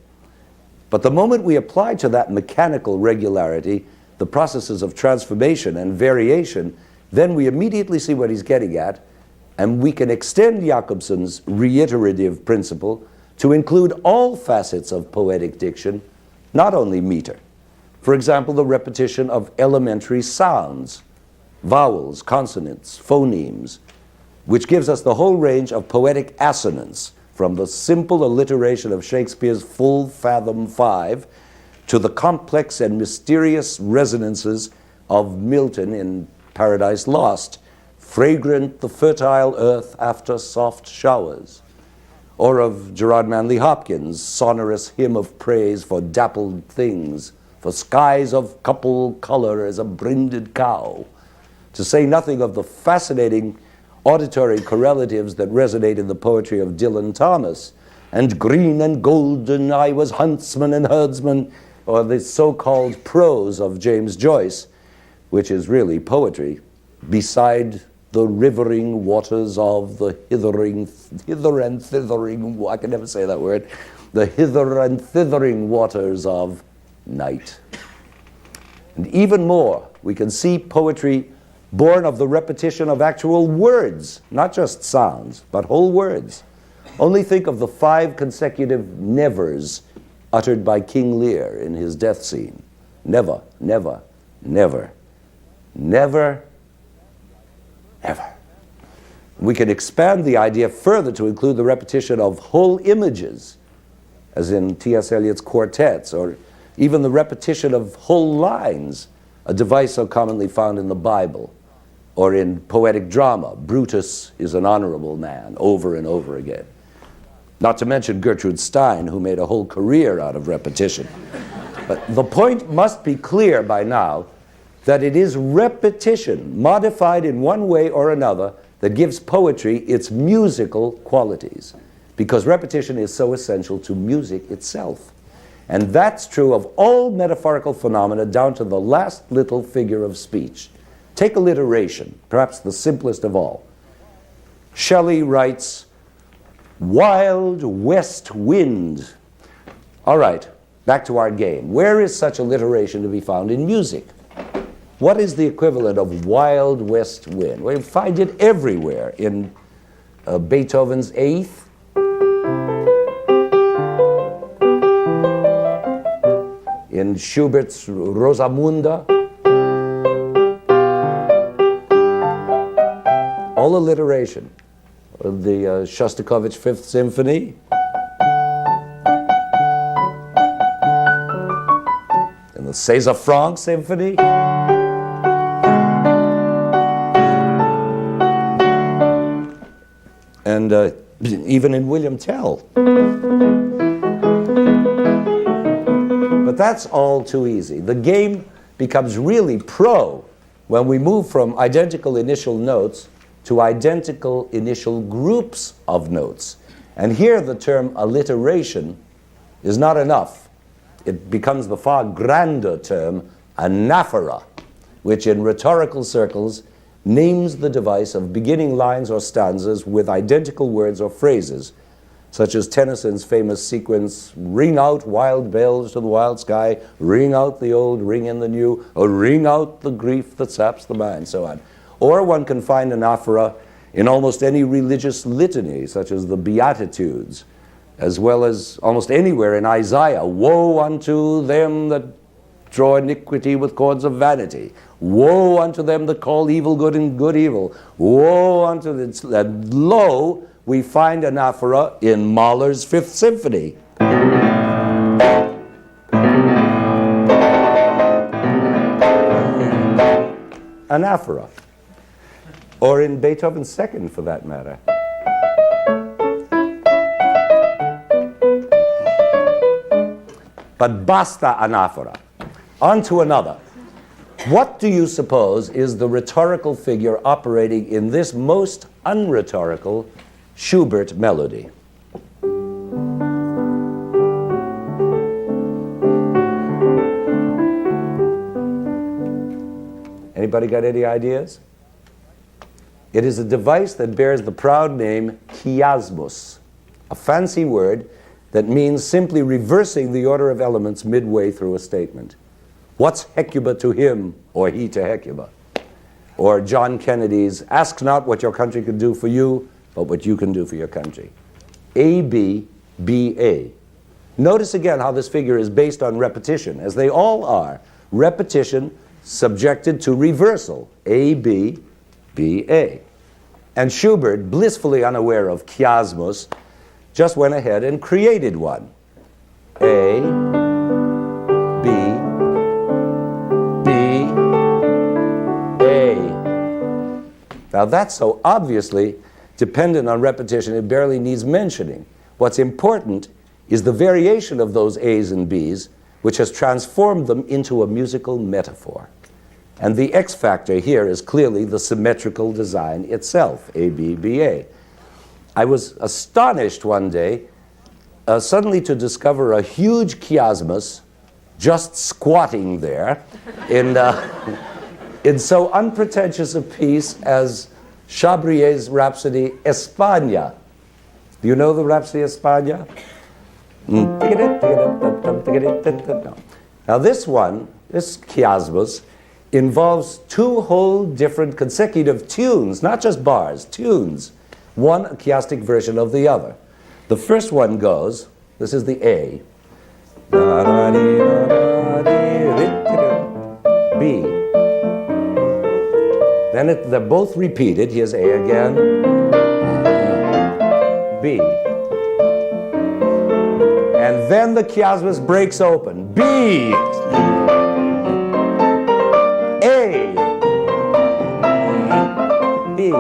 But the moment we apply to that mechanical regularity the processes of transformation and variation, then we immediately see what he's getting at, and we can extend Jakobson's reiterative principle to include all facets of poetic diction, not only meter. For example, the repetition of elementary sounds, vowels, consonants, phonemes, which gives us the whole range of poetic assonance, from the simple alliteration of Shakespeare's full fathom 5 to the complex and mysterious resonances of Milton in Paradise Lost, fragrant the fertile earth after soft showers, or of Gerard Manley Hopkins' sonorous hymn of praise for dappled things, for skies of couple color as a brinded cow, to say nothing of the fascinating auditory correlatives that resonate in the poetry of Dylan Thomas, and green and golden I was huntsman and herdsman, or the so-called prose of James Joyce, which is really poetry, beside the rivering waters of the hither and thithering, I can never say that word, the hither and thithering waters of night. And even more, we can see poetry born of the repetition of actual words, not just sounds, but whole words. Only think of the 5 consecutive nevers uttered by King Lear in his death scene. never, never, never, never, ever. We can expand the idea further to include the repetition of whole images, as in T.S. Eliot's quartets, or even the repetition of whole lines, a device so commonly found in the Bible, or in poetic drama, Brutus is an honorable man, over and over again. Not to mention Gertrude Stein, who made a whole career out of repetition. But the point must be clear by now that it is repetition, modified in one way or another, that gives poetry its musical qualities, because repetition is so essential to music itself. And that's true of all metaphorical phenomena down to the last little figure of speech. Take alliteration, perhaps the simplest of all. Shelley writes, "Wild west wind." All right, back to our game. Where is such alliteration to be found in music? What is the equivalent of wild west wind? We find it everywhere in Beethoven's Eighth, in Schubert's Rosamunde. All alliteration. The Shostakovich Fifth Symphony, and the César Franck Symphony, and even in William Tell. But that's all too easy. The game becomes really pro when we move from identical initial notes to identical initial groups of notes. And here the term alliteration is not enough. It becomes the far grander term anaphora, which in rhetorical circles names the device of beginning lines or stanzas with identical words or phrases, such as Tennyson's famous sequence, "Ring out wild bells to the wild sky, ring out the old, ring in the new, or ring out the grief that saps the mind," so on. Or one can find anaphora in almost any religious litany, such as the Beatitudes, as well as almost anywhere in Isaiah. "Woe unto them that draw iniquity with cords of vanity. Woe unto them that call evil good and good evil. Woe unto them." And lo, we find anaphora in Mahler's Fifth Symphony. Anaphora. Or in Beethoven's Second, for that matter. But basta anaphora. On to another. What do you suppose is the rhetorical figure operating in this most unrhetorical Schubert melody? Anybody got any ideas? It is a device that bears the proud name chiasmus, a fancy word that means simply reversing the order of elements midway through a statement. What's Hecuba to him, or he to Hecuba? Or John Kennedy's, "Ask not what your country can do for you, but what you can do for your country." A, B, B, A. Notice again how this figure is based on repetition, as they all are. Repetition subjected to reversal. A, B, B, A. And Schubert, blissfully unaware of chiasmus, just went ahead and created one. A, B, B, A. Now that's so obviously dependent on repetition, it barely needs mentioning. What's important is the variation of those A's and B's, which has transformed them into a musical metaphor. And the X factor here is clearly the symmetrical design itself, A, B, B, A. I was astonished one day suddenly to discover a huge chiasmus just squatting there in so unpretentious a piece as Chabrier's Rhapsody España. Do you know the Rhapsody España? Now this one, this chiasmus, involves two whole different consecutive tunes, not just bars, tunes, one a chiastic version of the other. The first one goes, this is the A. B. Then they're both repeated. Here's A again, B. And then the chiasmus breaks open. B, A, B,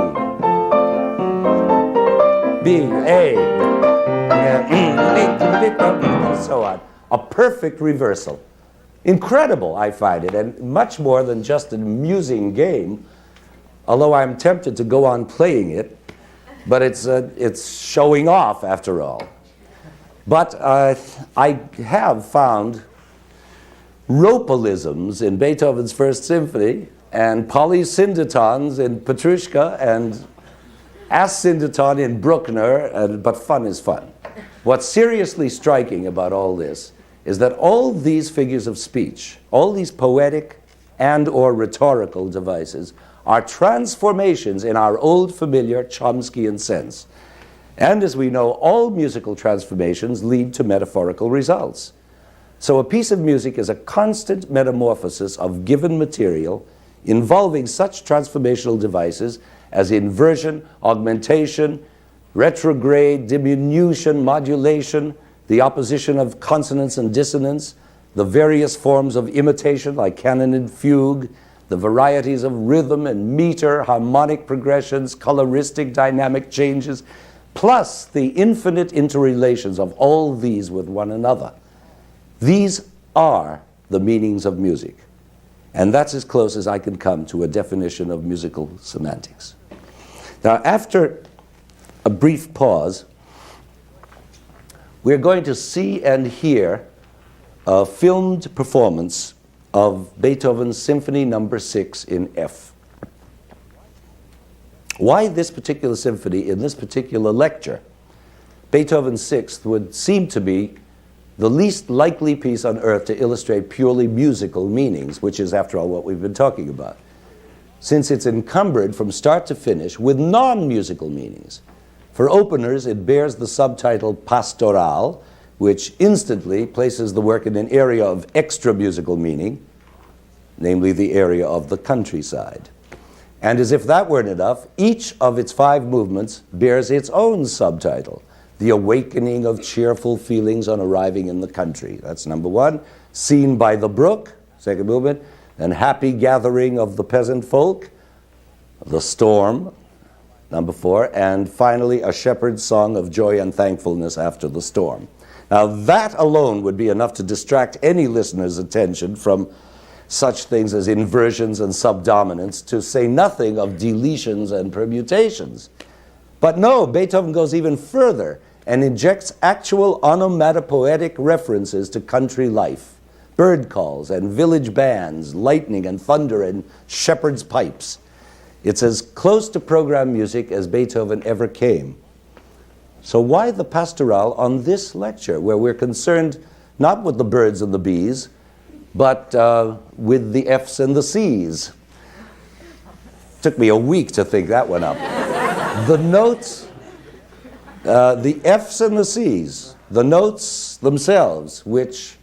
B, A, and so on. A perfect reversal. Incredible, I find it, and much more than just an amusing game, although I'm tempted to go on playing it, but it's showing off after all. But I have found ropalisms in Beethoven's First Symphony and polysyndetons in Petrushka and assyndeton in Bruckner, but fun is fun. What's seriously striking about all this is that all these figures of speech, all these poetic and or rhetorical devices are transformations in our old familiar Chomskyan sense. And as we know, all musical transformations lead to metaphorical results. So a piece of music is a constant metamorphosis of given material involving such transformational devices as inversion, augmentation, retrograde, diminution, modulation, the opposition of consonance and dissonance, the various forms of imitation like canon and fugue, the varieties of rhythm and meter, harmonic progressions, coloristic dynamic changes, plus the infinite interrelations of all these with one another. These are the meanings of music. And that's as close as I can come to a definition of musical semantics. Now, after a brief pause, we're going to see and hear a filmed performance of Beethoven's Symphony No. 6 in F. Why this particular symphony in this particular lecture? Beethoven's Sixth would seem to be the least likely piece on earth to illustrate purely musical meanings, which is, after all, what we've been talking about, since it's encumbered from start to finish with non-musical meanings. For openers, it bears the subtitle Pastoral, which instantly places the work in an area of extra musical meaning, namely the area of the countryside. And as if that weren't enough, each of its 5 movements bears its own subtitle, The Awakening of Cheerful Feelings on Arriving in the Country. That's number 1. Seen by the Brook, second movement, and Happy Gathering of the Peasant Folk, The Storm, number 4, and finally A Shepherd's Song of Joy and Thankfulness After the Storm. Now that alone would be enough to distract any listener's attention from such things as inversions and subdominants, to say nothing of deletions and permutations. But no, Beethoven goes even further and injects actual onomatopoetic references to country life, bird calls and village bands, lightning and thunder and shepherd's pipes. It's as close to program music as Beethoven ever came. So why the pastoral on this lecture, where we're concerned not with the birds and the bees, but with the F's and the C's? Took me a week to think that one up. The notes, the F's and the C's, the notes themselves, which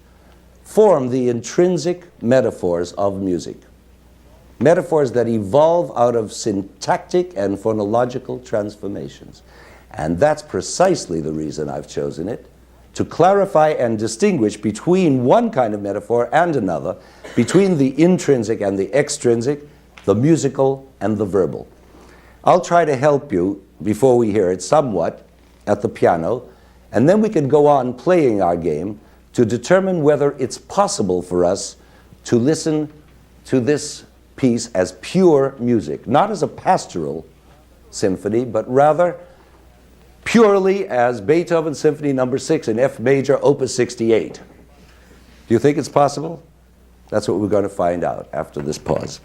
form the intrinsic metaphors of music. Metaphors that evolve out of syntactic and phonological transformations. And that's precisely the reason I've chosen it, to clarify and distinguish between one kind of metaphor and another, between the intrinsic and the extrinsic, the musical and the verbal. I'll try to help you, before we hear it, somewhat at the piano, and then we can go on playing our game to determine whether it's possible for us to listen to this piece as pure music, not as a pastoral symphony, but rather purely as Beethoven's Symphony No. 6 in F major, Opus 68. Do you think it's possible? That's what we're going to find out after this pause.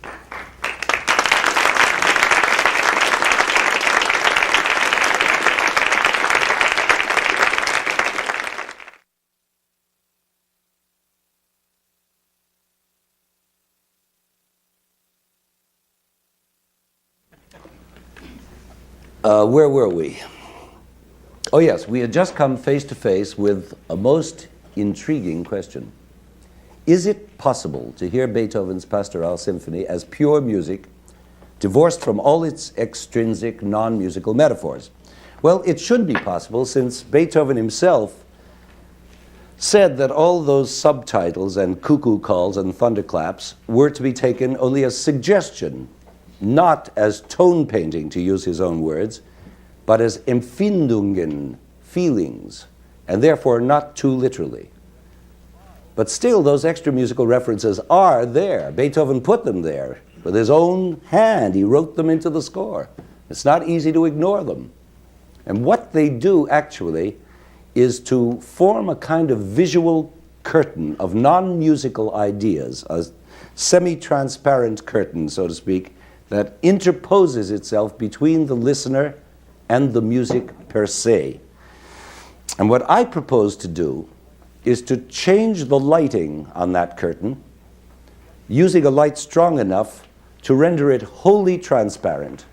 Where were we? Oh yes, we had just come face to face with a most intriguing question. Is it possible to hear Beethoven's Pastoral Symphony as pure music, divorced from all its extrinsic non-musical metaphors? Well, it should be possible, since Beethoven himself said that all those subtitles and cuckoo calls and thunderclaps were to be taken only as suggestion, not as tone painting, to use his own words, but as Empfindungen, feelings, and therefore not too literally. But still, those extra musical references are there. Beethoven put them there with his own hand. He wrote them into the score. It's not easy to ignore them. And what they do, actually, is to form a kind of visual curtain of non-musical ideas, a semi-transparent curtain, so to speak, that interposes itself between the listener and the music per se. And what I propose to do is to change the lighting on that curtain, using a light strong enough to render it wholly transparent,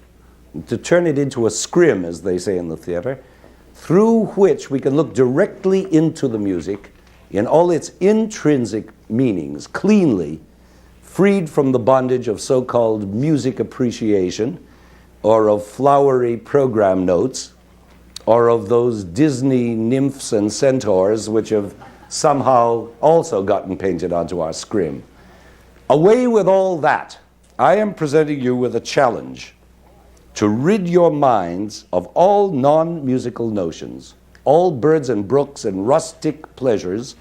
to turn it into a scrim, as they say in the theater, through which we can look directly into the music in all its intrinsic meanings, cleanly, freed from the bondage of so-called music appreciation, or of flowery program notes, or of those Disney nymphs and centaurs which have somehow also gotten painted onto our scrim. Away with all that. I am presenting you with a challenge to rid your minds of all non-musical notions, all birds and brooks and rustic pleasures,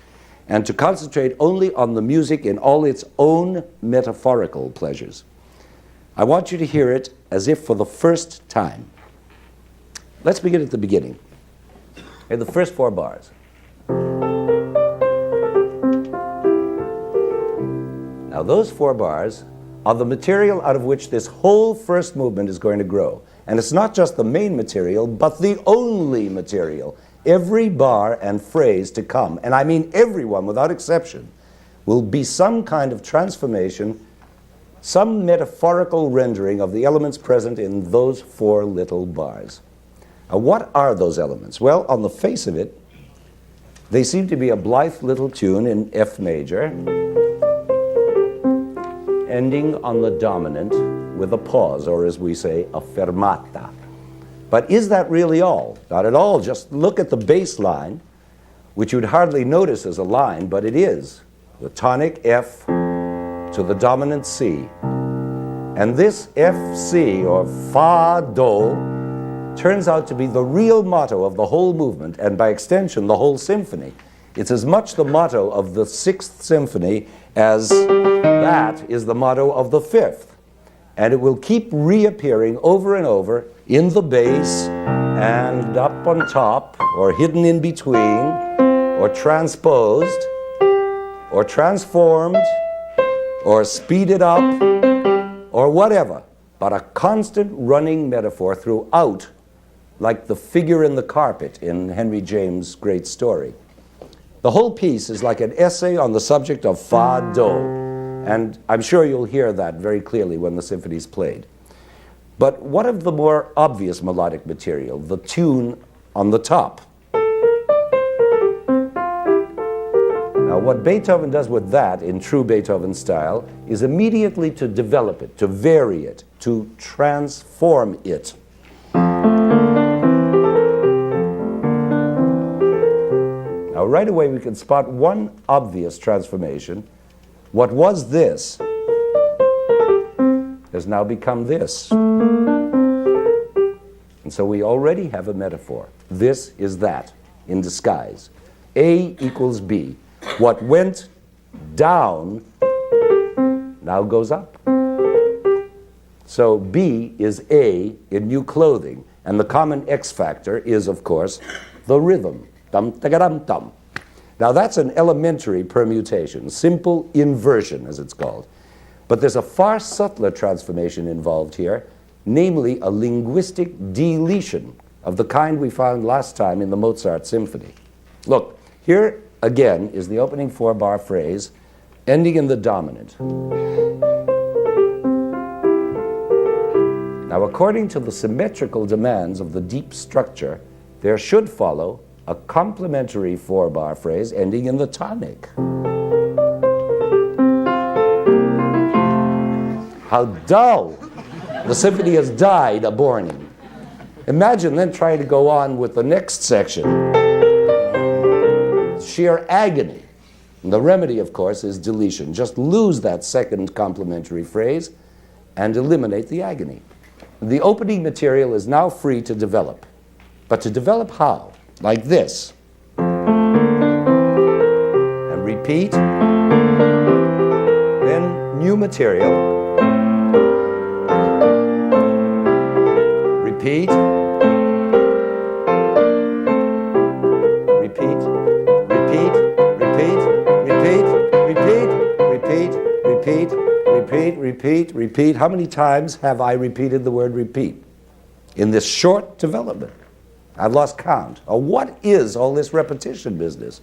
and to concentrate only on the music in all its own metaphorical pleasures. I want you to hear it as if for the first time. Let's begin at the beginning. Here are the first 4 bars. Now those 4 bars are the material out of which this whole first movement is going to grow. And it's not just the main material, but the only material. Every bar and phrase to come, and I mean everyone without exception, will be some kind of transformation, some metaphorical rendering of the elements present in those 4 little bars. Now, what are those elements? Well, on the face of it, they seem to be a blithe little tune in F major, ending on the dominant with a pause, or as we say, a fermata. But is that really all? Not at all. Just look at the bass line, which you'd hardly notice as a line, but it is. The tonic F to the dominant C. And this F, C, or Fa, Do, turns out to be the real motto of the whole movement, and by extension, the whole symphony. It's as much the motto of the 6th symphony as that is the motto of the 5th. And it will keep reappearing over and over in the bass and up on top, or hidden in between, or transposed, or transformed, or speeded up, or whatever. But a constant running metaphor throughout, like the figure in the carpet in Henry James' great story. The whole piece is like an essay on the subject of Fa, Do. And I'm sure you'll hear that very clearly when the symphony's played. But what of the more obvious melodic material, the tune on the top? Now, what Beethoven does with that, in true Beethoven style, is immediately to develop it, to vary it, to transform it. Now, right away we can spot one obvious transformation. What was this has now become this. And so we already have a metaphor. This is that in disguise. A equals B. What went down now goes up. So B is A in new clothing. And the common X factor is, of course, the rhythm. Dum, tagadum, dum. Now that's an elementary permutation, simple inversion as it's called. But there's a far subtler transformation involved here, namely a linguistic deletion of the kind we found last time in the Mozart symphony. Look, here again is the opening 4-bar phrase, ending in the dominant. Now, according to the symmetrical demands of the deep structure, there should follow a complementary 4-bar phrase ending in the tonic. How dull! The symphony has died a borning. Imagine then trying to go on with the next section. Sheer agony. And the remedy, of course, is deletion. Just lose that second complementary phrase and eliminate the agony. The opening material is now free to develop. But to develop how? Like this. And repeat. Then new material. Repeat. Repeat. Repeat. Repeat. Repeat. Repeat. Repeat. Repeat. Repeat. Repeat. Repeat. How many times have I repeated the word repeat in this short development? I've lost count. What is all this repetition business?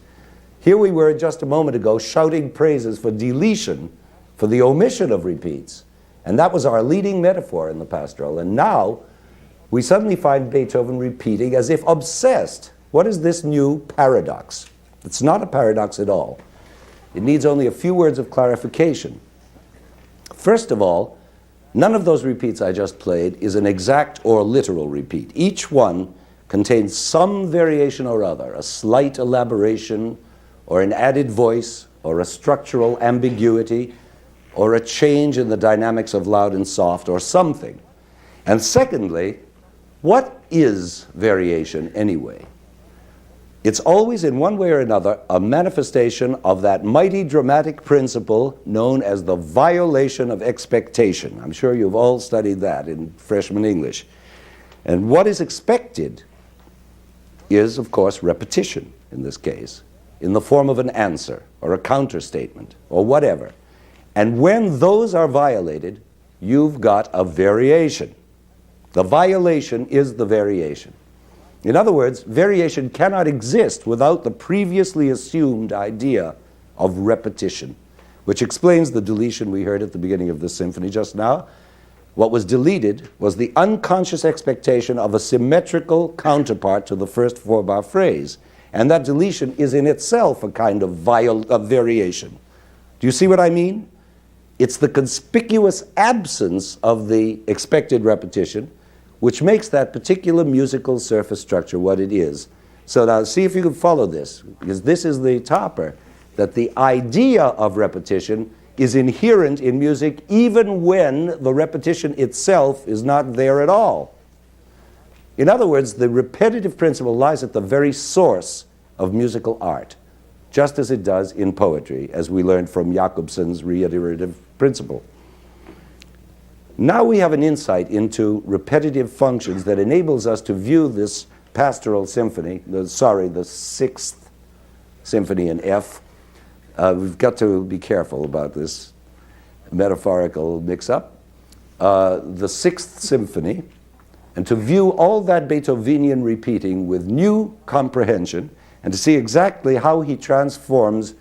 Here we were just a moment ago shouting praises for deletion, for the omission of repeats. And that was our leading metaphor in the pastoral. And now we suddenly find Beethoven repeating as if obsessed. What is this new paradox? It's not a paradox at all. It needs only a few words of clarification. First of all, none of those repeats I just played is an exact or literal repeat. Each one contains some variation or other, a slight elaboration, or an added voice, or a structural ambiguity, or a change in the dynamics of loud and soft, or something. And secondly, what is variation anyway? It's always, in one way or another, a manifestation of that mighty dramatic principle known as the violation of expectation. I'm sure you've all studied that in freshman English. And what is expected is, of course, repetition in this case, in the form of an answer or a counterstatement or whatever. And when those are violated, you've got a variation. The violation is the variation. In other words, variation cannot exist without the previously assumed idea of repetition, which explains the deletion we heard at the beginning of the symphony just now. What was deleted was the unconscious expectation of a symmetrical counterpart to the first four-bar phrase. And that deletion is in itself a kind of variation. Do you see what I mean? It's the conspicuous absence of the expected repetition which makes that particular musical surface structure what it is. So now see if you can follow this, because this is the topper, that the idea of repetition is inherent in music even when the repetition itself is not there at all. In other words, the repetitive principle lies at the very source of musical art, just as it does in poetry, as we learned from Jacobson's reiterative principle. Now we have an insight into repetitive functions that enables us to view this pastoral symphony, the sixth symphony in F. We've got to be careful about this metaphorical mix-up. The sixth symphony, and to view all that Beethovenian repeating with new comprehension, and to see exactly how he transforms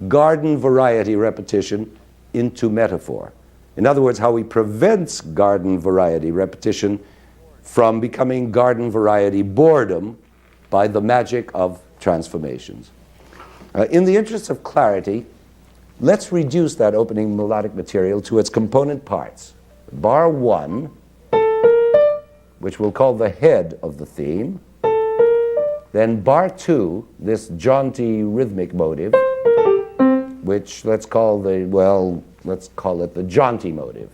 garden variety repetition into metaphor. In other words, how he prevents garden variety repetition from becoming garden variety boredom by the magic of transformations. In the interest of clarity, let's reduce that opening melodic material to its component parts. Bar 1, which we'll call the head of the theme. Then bar 2, this jaunty rhythmic motive, which let's call it the jaunty motive.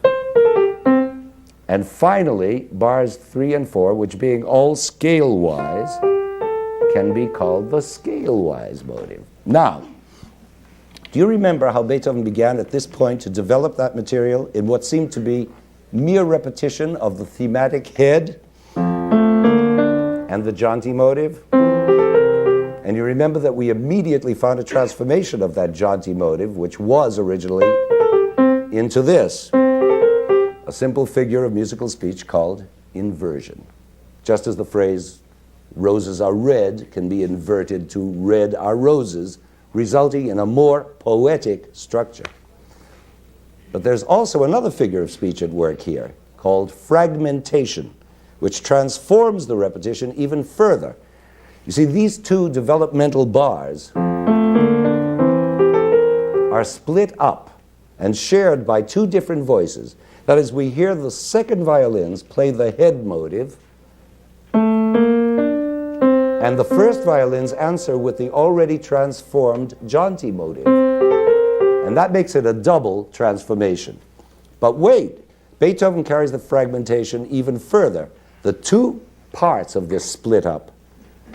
And finally, bars 3 and 4, which being all scale-wise, can be called the scale-wise motive. Now, do you remember how Beethoven began at this point to develop that material in what seemed to be mere repetition of the thematic head and the jaunty motive? And you remember that we immediately found a transformation of that jaunty motive, which was originally into this, a simple figure of musical speech called inversion. Just as the phrase, roses are red, can be inverted to red are roses, resulting in a more poetic structure. But there's also another figure of speech at work here, called fragmentation, which transforms the repetition even further. You see, these two developmental bars are split up and shared by two different voices. That is, we hear the second violins play the head motive, and the first violins answer with the already transformed jaunty motive. And that makes it a double transformation. But wait, Beethoven carries the fragmentation even further. The two parts of this split up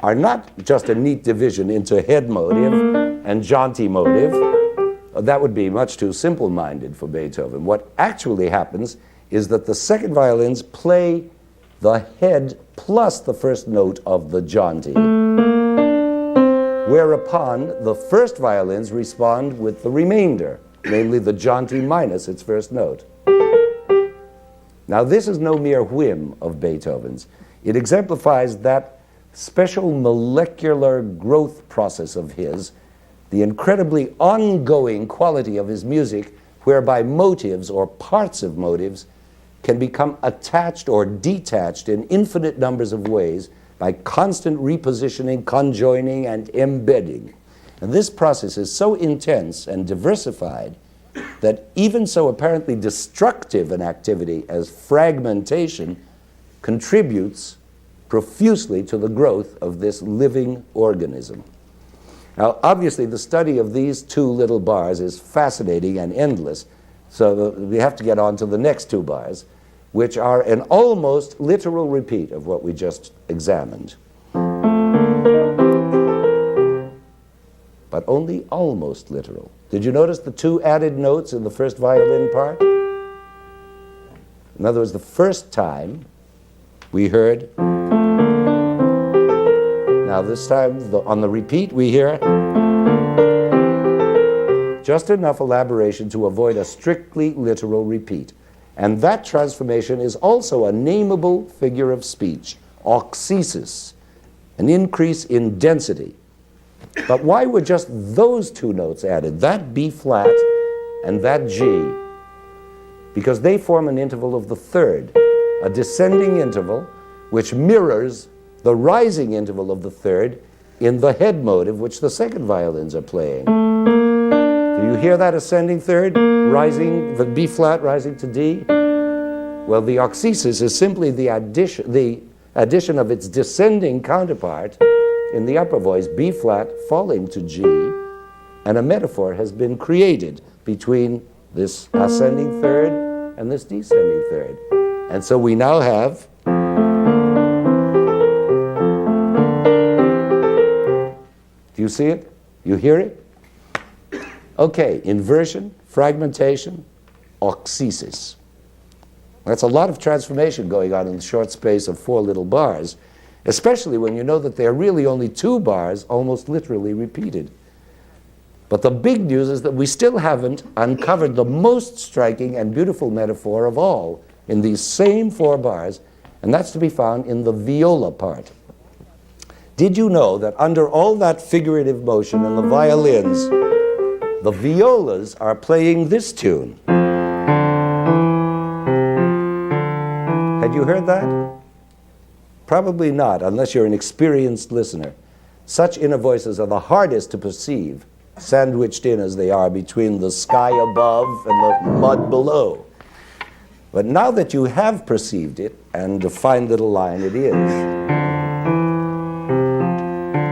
are not just a neat division into head motive and jaunty motive. That would be much too simple-minded for Beethoven. What actually happens is that the second violins play the head plus the first note of the jaunty, whereupon the first violins respond with the remainder, namely the jaunty minus its first note. Now, this is no mere whim of Beethoven's. It exemplifies that special molecular growth process of his, the incredibly ongoing quality of his music, whereby motives or parts of motives can become attached or detached in infinite numbers of ways by constant repositioning, conjoining, and embedding. And this process is so intense and diversified that even so apparently destructive an activity as fragmentation contributes profusely to the growth of this living organism. Now, obviously, the study of these two little bars is fascinating and endless, so we have to get on to the next two bars, which are an almost literal repeat of what we just examined. But only almost literal. Did you notice the two added notes in the first violin part? In other words, the first time we heard, now this time on the repeat we hear just enough elaboration to avoid a strictly literal repeat. And that transformation is also a nameable figure of speech, auxesis, an increase in density. But why were just those two notes added, that B flat and that G? Because they form an interval of the third, a descending interval which mirrors the rising interval of the third in the head motive which the second violins are playing. Do you hear that ascending third, rising, the B flat rising to D? Well, the auxesis is simply the addition of its descending counterpart in the upper voice, B flat falling to G, and a metaphor has been created between this ascending third and this descending third. And so we now have do you see it? You hear it? Okay, inversion, fragmentation, auxesis. That's a lot of transformation going on in the short space of four little bars, especially when you know that they're really only two bars, almost literally repeated. But the big news is that we still haven't uncovered the most striking and beautiful metaphor of all in these same four bars, and that's to be found in the viola part. Did you know that under all that figurative motion in the violins, the violas are playing this tune? Had you heard that? Probably not, unless you're an experienced listener. Such inner voices are the hardest to perceive, sandwiched in as they are between the sky above and the mud below. But now that you have perceived it, and a fine little line it is.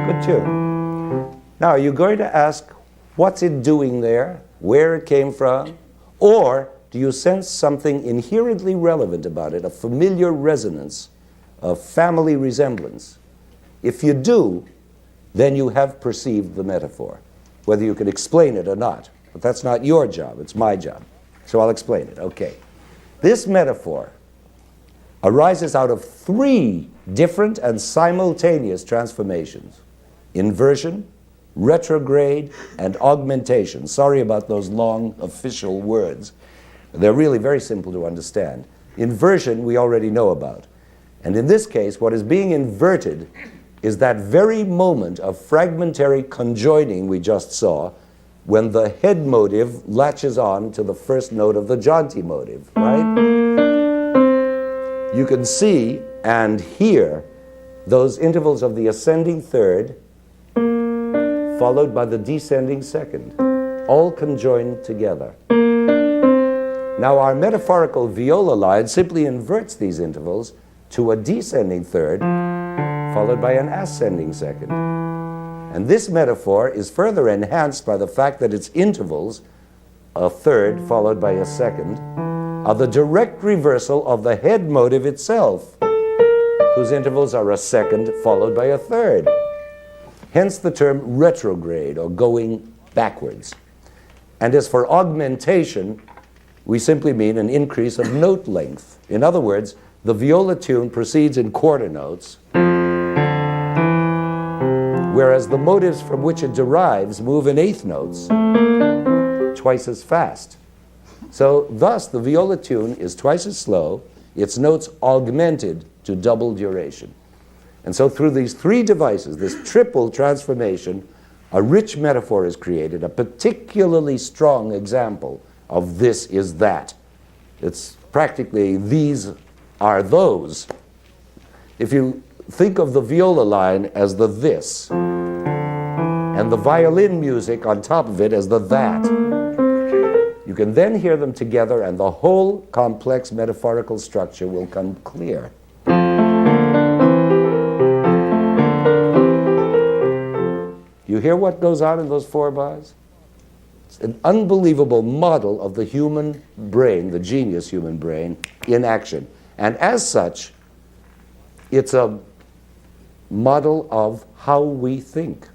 Good tune. Now, are you going to ask, what's it doing there? Where it came from? Or do you sense something inherently relevant about it, a familiar resonance, a family resemblance? If you do, then you have perceived the metaphor, whether you can explain it or not. But that's not your job, it's my job. So I'll explain it. Okay. This metaphor arises out of three different and simultaneous transformations: inversion, retrograde, and augmentation. Sorry about those long official words. They're really very simple to understand. Inversion we already know about. And in this case, what is being inverted is that very moment of fragmentary conjoining we just saw when the head motive latches on to the first note of the jaunty motive, right? You can see and hear those intervals of the ascending third followed by the descending second, all conjoined together. Now our metaphorical viola line simply inverts these intervals to a descending third followed by an ascending second. And this metaphor is further enhanced by the fact that its intervals, a third followed by a second, are the direct reversal of the head motive itself, whose intervals are a second followed by a third. Hence the term retrograde, or going backwards. And as for augmentation, we simply mean an increase of note length. In other words, the viola tune proceeds in quarter notes, whereas the motives from which it derives move in eighth notes, twice as fast. So thus the viola tune is twice as slow, its notes augmented to double duration. And so through these three devices, this triple transformation, a rich metaphor is created, a particularly strong example of this is that. It's practically these are those. If you think of the viola line as the this, and the violin music on top of it as the that, you can then hear them together and the whole complex metaphorical structure will come clear. You hear what goes on in those four bars? It's an unbelievable model of the human brain, the genius human brain, in action. And as such, it's a model of how we think.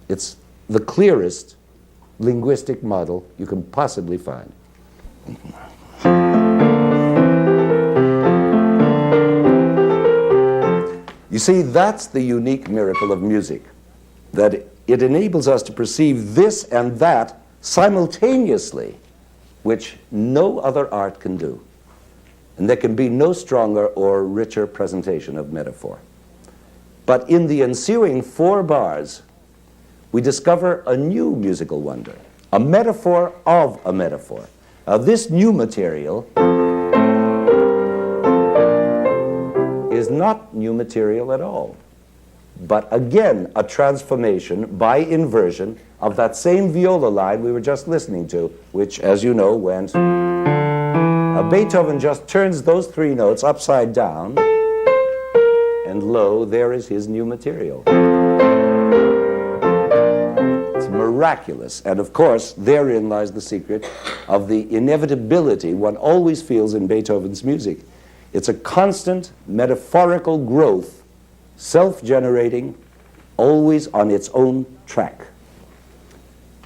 It's the clearest linguistic model you can possibly find. You see, that's the unique miracle of music, that it enables us to perceive this and that simultaneously, which no other art can do. And there can be no stronger or richer presentation of metaphor. But in the ensuing four bars, we discover a new musical wonder, a metaphor of a metaphor. Now, this new material is not new material at all, but again, a transformation by inversion of that same viola line we were just listening to, which, as you know, went... Beethoven just turns those three notes upside down, and lo, there is his new material. It's miraculous. And of course, therein lies the secret of the inevitability one always feels in Beethoven's music. It's a constant metaphorical growth, self-generating, always on its own track.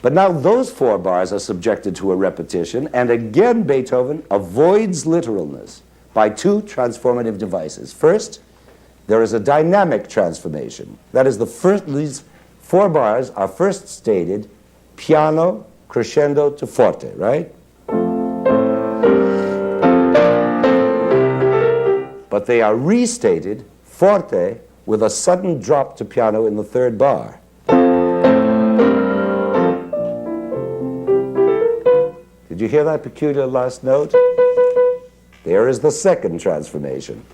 But now those four bars are subjected to a repetition, and again Beethoven avoids literalness by two transformative devices. First, there is a dynamic transformation. That is, these four bars are first stated piano, crescendo to forte, right? But they are restated forte with a sudden drop to piano in the third bar. Did you hear that peculiar last note? There is the second transformation.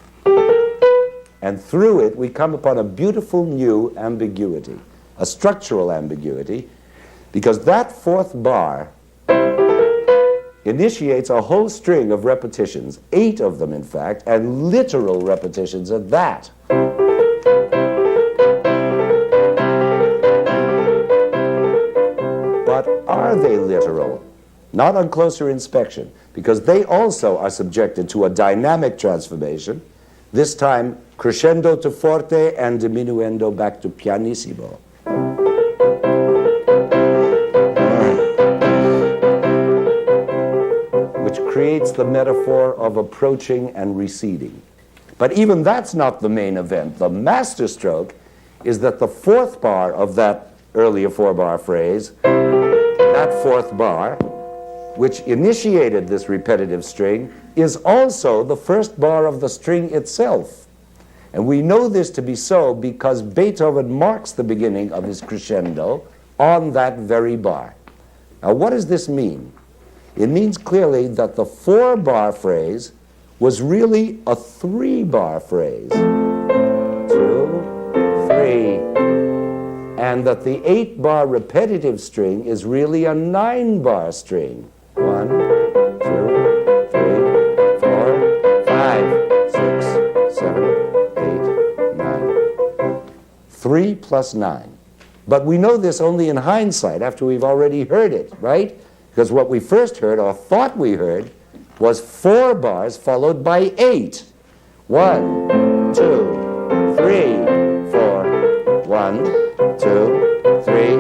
And through it, we come upon a beautiful new ambiguity, a structural ambiguity, because that fourth bar initiates a whole string of repetitions, 8 of them, in fact, and literal repetitions at that. But are they literal? Not on closer inspection, because they also are subjected to a dynamic transformation, this time crescendo to forte and diminuendo back to pianissimo. Which creates the metaphor of approaching and receding. But even that's not the main event. The masterstroke is that the fourth bar of that earlier four-bar phrase, that fourth bar, which initiated this repetitive string, is also the first bar of the string itself. And we know this to be so because Beethoven marks the beginning of his crescendo on that very bar. Now, what does this mean? It means clearly that the four-bar phrase was really a three-bar phrase. 2, 3. And that the 8-bar repetitive string is really a 9-bar string. 1, 2, 3 plus 9. But we know this only in hindsight, after we've already heard it, right? Because what we first heard, or thought we heard, was 4 bars followed by 8. 1, 2, 3, 4. 1, 2, 3,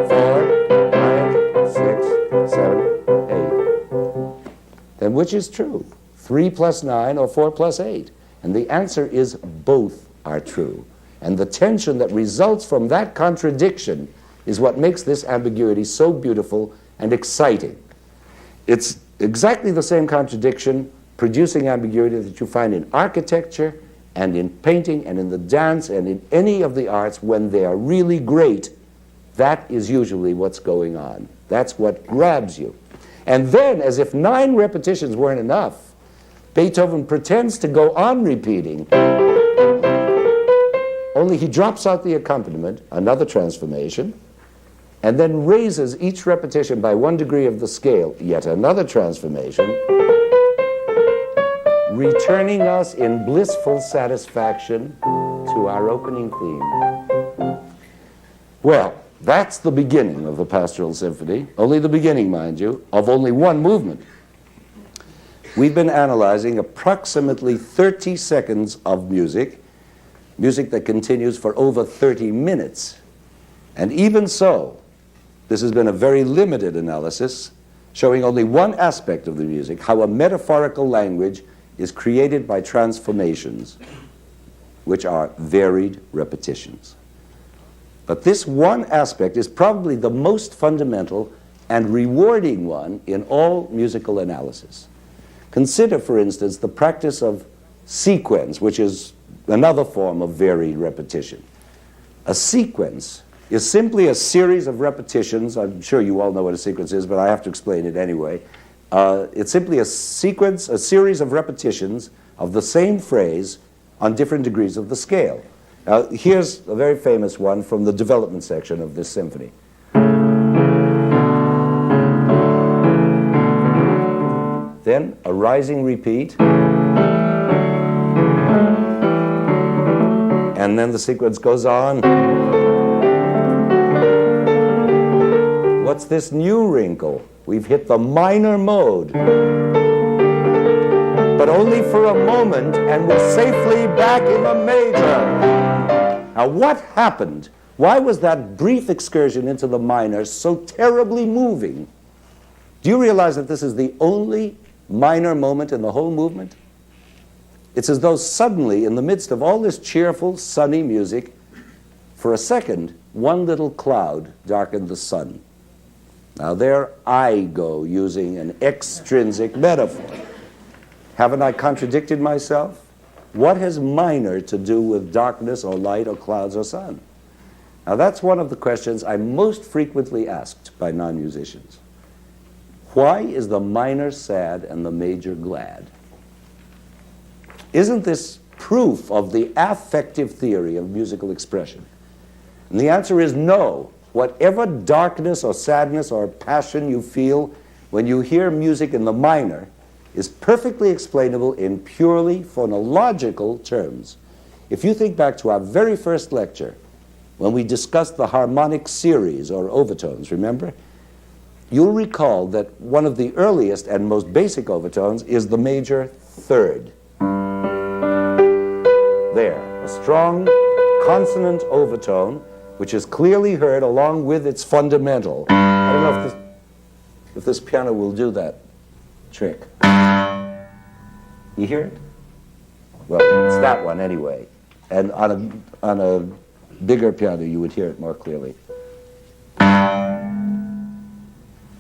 4, 5, 6, 7, 8. Then which is true? 3 plus 9 or 4 plus 8? And the answer is both are true. And the tension that results from that contradiction is what makes this ambiguity so beautiful and exciting. It's exactly the same contradiction producing ambiguity that you find in architecture and in painting and in the dance and in any of the arts when they are really great. That is usually what's going on. That's what grabs you. And then, as if 9 repetitions weren't enough, Beethoven pretends to go on repeating, only he drops out the accompaniment, another transformation, and then raises each repetition by 1 degree of the scale, yet another transformation, returning us in blissful satisfaction to our opening theme. Well, that's the beginning of the Pastoral Symphony, only the beginning, mind you, of only one movement. We've been analyzing approximately 30 seconds of music that continues for over 30 minutes. And even so, this has been a very limited analysis, showing only one aspect of the music, how a metaphorical language is created by transformations, which are varied repetitions. But this one aspect is probably the most fundamental and rewarding one in all musical analysis. Consider, for instance, the practice of sequence, which is another form of varied repetition. A sequence is simply a series of repetitions. I'm sure you all know what a sequence is, but I have to explain it anyway. It's simply a sequence, a series of repetitions of the same phrase on different degrees of the scale. Now, here's a very famous one from the development section of this symphony. Then a rising repeat, and then the sequence goes on. What's this new wrinkle? We've hit the minor mode, but only for a moment, and we're safely back in the major. Now, what happened? Why was that brief excursion into the minor so terribly moving? Do you realize that this is the only minor moment in the whole movement? It's as though suddenly, in the midst of all this cheerful, sunny music, for a second, one little cloud darkened the sun. Now there I go using an extrinsic metaphor. Haven't I contradicted myself? What has minor to do with darkness or light or clouds or sun? Now that's one of the questions I'm most frequently asked by non-musicians. Why is the minor sad and the major glad? Isn't this proof of the affective theory of musical expression? And the answer is no. Whatever darkness or sadness or passion you feel when you hear music in the minor is perfectly explainable in purely phonological terms. If you think back to our very first lecture, when we discussed the harmonic series or overtones, remember? You'll recall that one of the earliest and most basic overtones is the major third. There, a strong consonant overtone, which is clearly heard along with its fundamental. I don't know if this piano will do that trick. You hear it? Well, it's that one anyway. And on a bigger piano, you would hear it more clearly.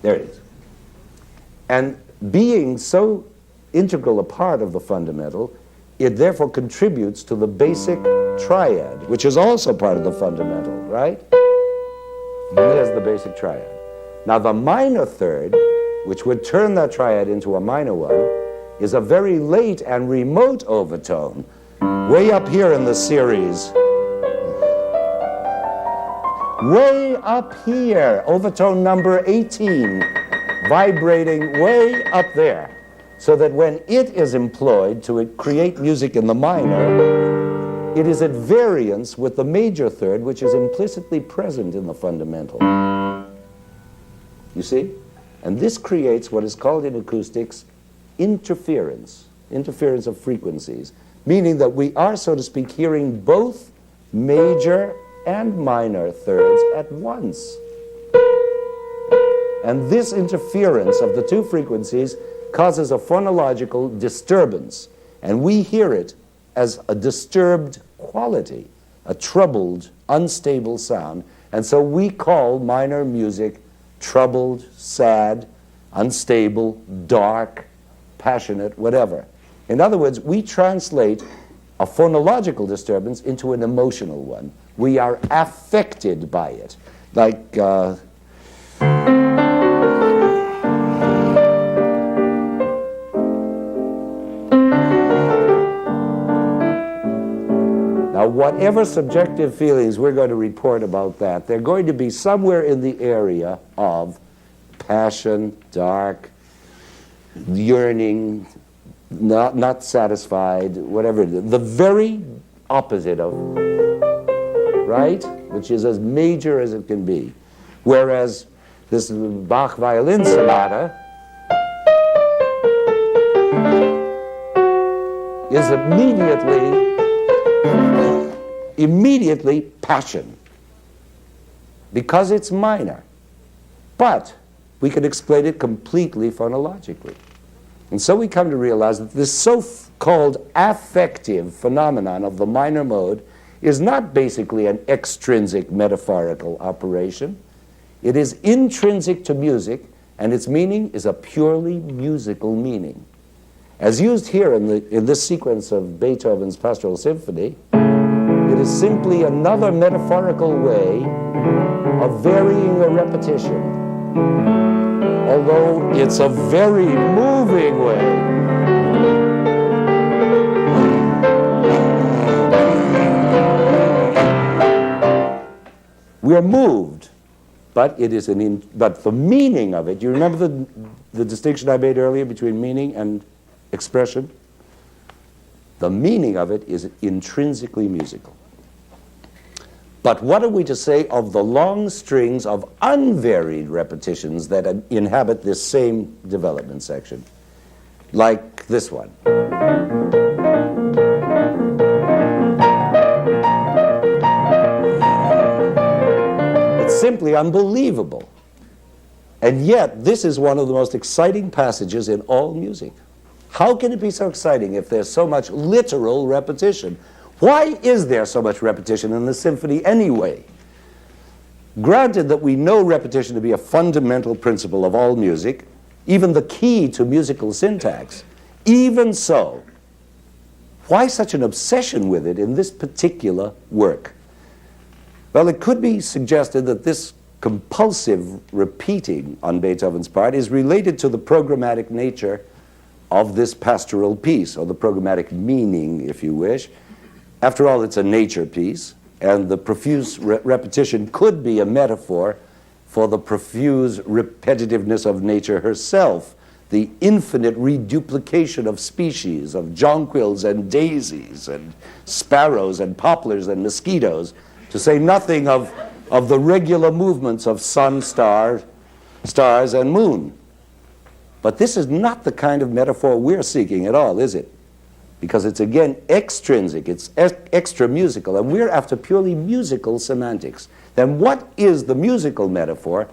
There it is. And being so integral a part of the fundamental, it therefore contributes to the basic triad, which is also part of the fundamental, right? There's the basic triad. Now the minor third, which would turn that triad into a minor one, is a very late and remote overtone, way up here in the series. Way up here, overtone number 18, vibrating way up there, so that when it is employed to create music in the minor, it is at variance with the major third, which is implicitly present in the fundamental. You see? And this creates what is called in acoustics interference of frequencies, meaning that we are, so to speak, hearing both major and minor thirds at once. And this interference of the two frequencies causes a phonological disturbance, and we hear it as a disturbed quality, a troubled, unstable sound, and so we call minor music troubled, sad, unstable, dark, passionate, whatever. In other words, we translate a phonological disturbance into an emotional one. We are affected by it. Like, now, whatever subjective feelings we're going to report about that, they're going to be somewhere in the area of passion, dark, yearning, not satisfied, whatever it is. The very opposite of, right? Which is as major as it can be. Whereas this Bach violin sonata is immediately passion, because it's minor. But we can explain it completely phonologically. And so we come to realize that this so-called affective phenomenon of the minor mode is not basically an extrinsic metaphorical operation. It is intrinsic to music, and its meaning is a purely musical meaning. As used here in this sequence of Beethoven's Pastoral Symphony, it is simply another metaphorical way of varying a repetition, although it's a very moving way. We are moved, but it is but the meaning of it. You remember the distinction I made earlier between meaning and expression? The meaning of it is intrinsically musical. But what are we to say of the long strings of unvaried repetitions that inhabit this same development section? Like this one. It's simply unbelievable. And yet, this is one of the most exciting passages in all music. How can it be so exciting if there's so much literal repetition? Why is there so much repetition in the symphony anyway? Granted that we know repetition to be a fundamental principle of all music, even the key to musical syntax, even so, why such an obsession with it in this particular work? Well, it could be suggested that this compulsive repeating on Beethoven's part is related to the programmatic nature of this pastoral piece, or the programmatic meaning, if you wish. After all, it's a nature piece, and the profuse repetition could be a metaphor for the profuse repetitiveness of nature herself, the infinite reduplication of species, of jonquils and daisies and sparrows and poplars and mosquitoes, to say nothing of the regular movements of sun, stars, and moon. But this is not the kind of metaphor we're seeking at all, is it? Because it's, again, extrinsic, it's extra musical, and we're after purely musical semantics. Then what is the musical metaphor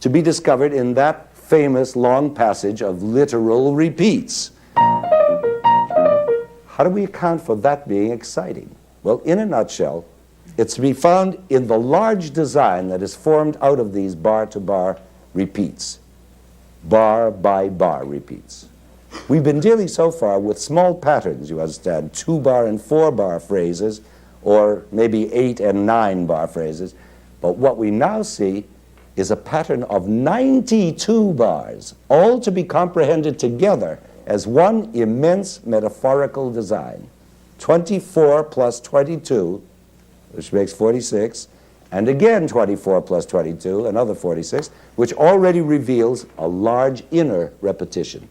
to be discovered in that famous long passage of literal repeats? How do we account for that being exciting? Well, in a nutshell, it's to be found in the large design that is formed out of these bar-to-bar repeats, bar-by-bar repeats. We've been dealing so far with small patterns, you understand, 2-bar and 4-bar phrases, or maybe 8 and 9-bar phrases. But what we now see is a pattern of 92 bars, all to be comprehended together as one immense metaphorical design. 24 plus 22, which makes 46, and again 24 plus 22, another 46, which already reveals a large inner repetition.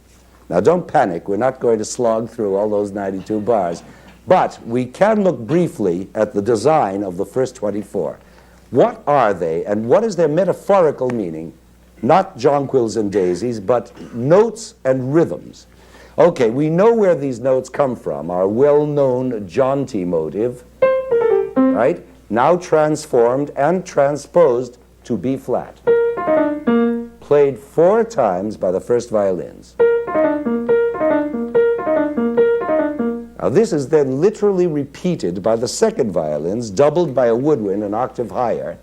Now don't panic, we're not going to slog through all those 92 bars, But we can look briefly at the design of the first 24. What are they, and what is their metaphorical meaning? Not jonquils and daisies, but notes and rhythms. Okay, we know where these notes come from. Our well-known jaunty motive, right? Now transformed and transposed to B flat. Played 4 times by the first violins. Now this is then literally repeated by the second violins, doubled by a woodwind an octave higher.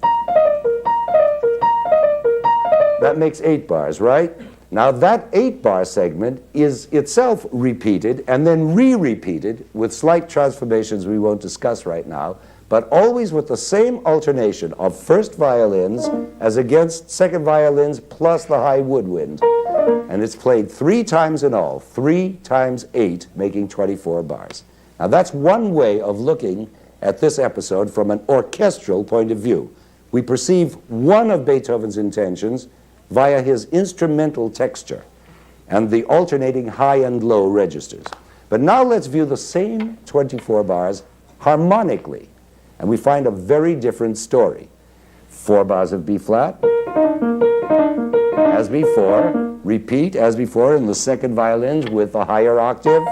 That makes 8 bars, right? Now that 8-bar segment is itself repeated and then re-repeated with slight transformations we won't discuss right now, but always with the same alternation of first violins as against second violins plus the high woodwind. And it's played 3 times in all, 3 times 8, making 24 bars. Now that's one way of looking at this episode from an orchestral point of view. We perceive one of Beethoven's intentions via his instrumental texture and the alternating high and low registers. But now let's view the same 24 bars harmonically, and we find a very different story. 4 bars of B flat, as before, repeat as before in the second violins with the higher octave,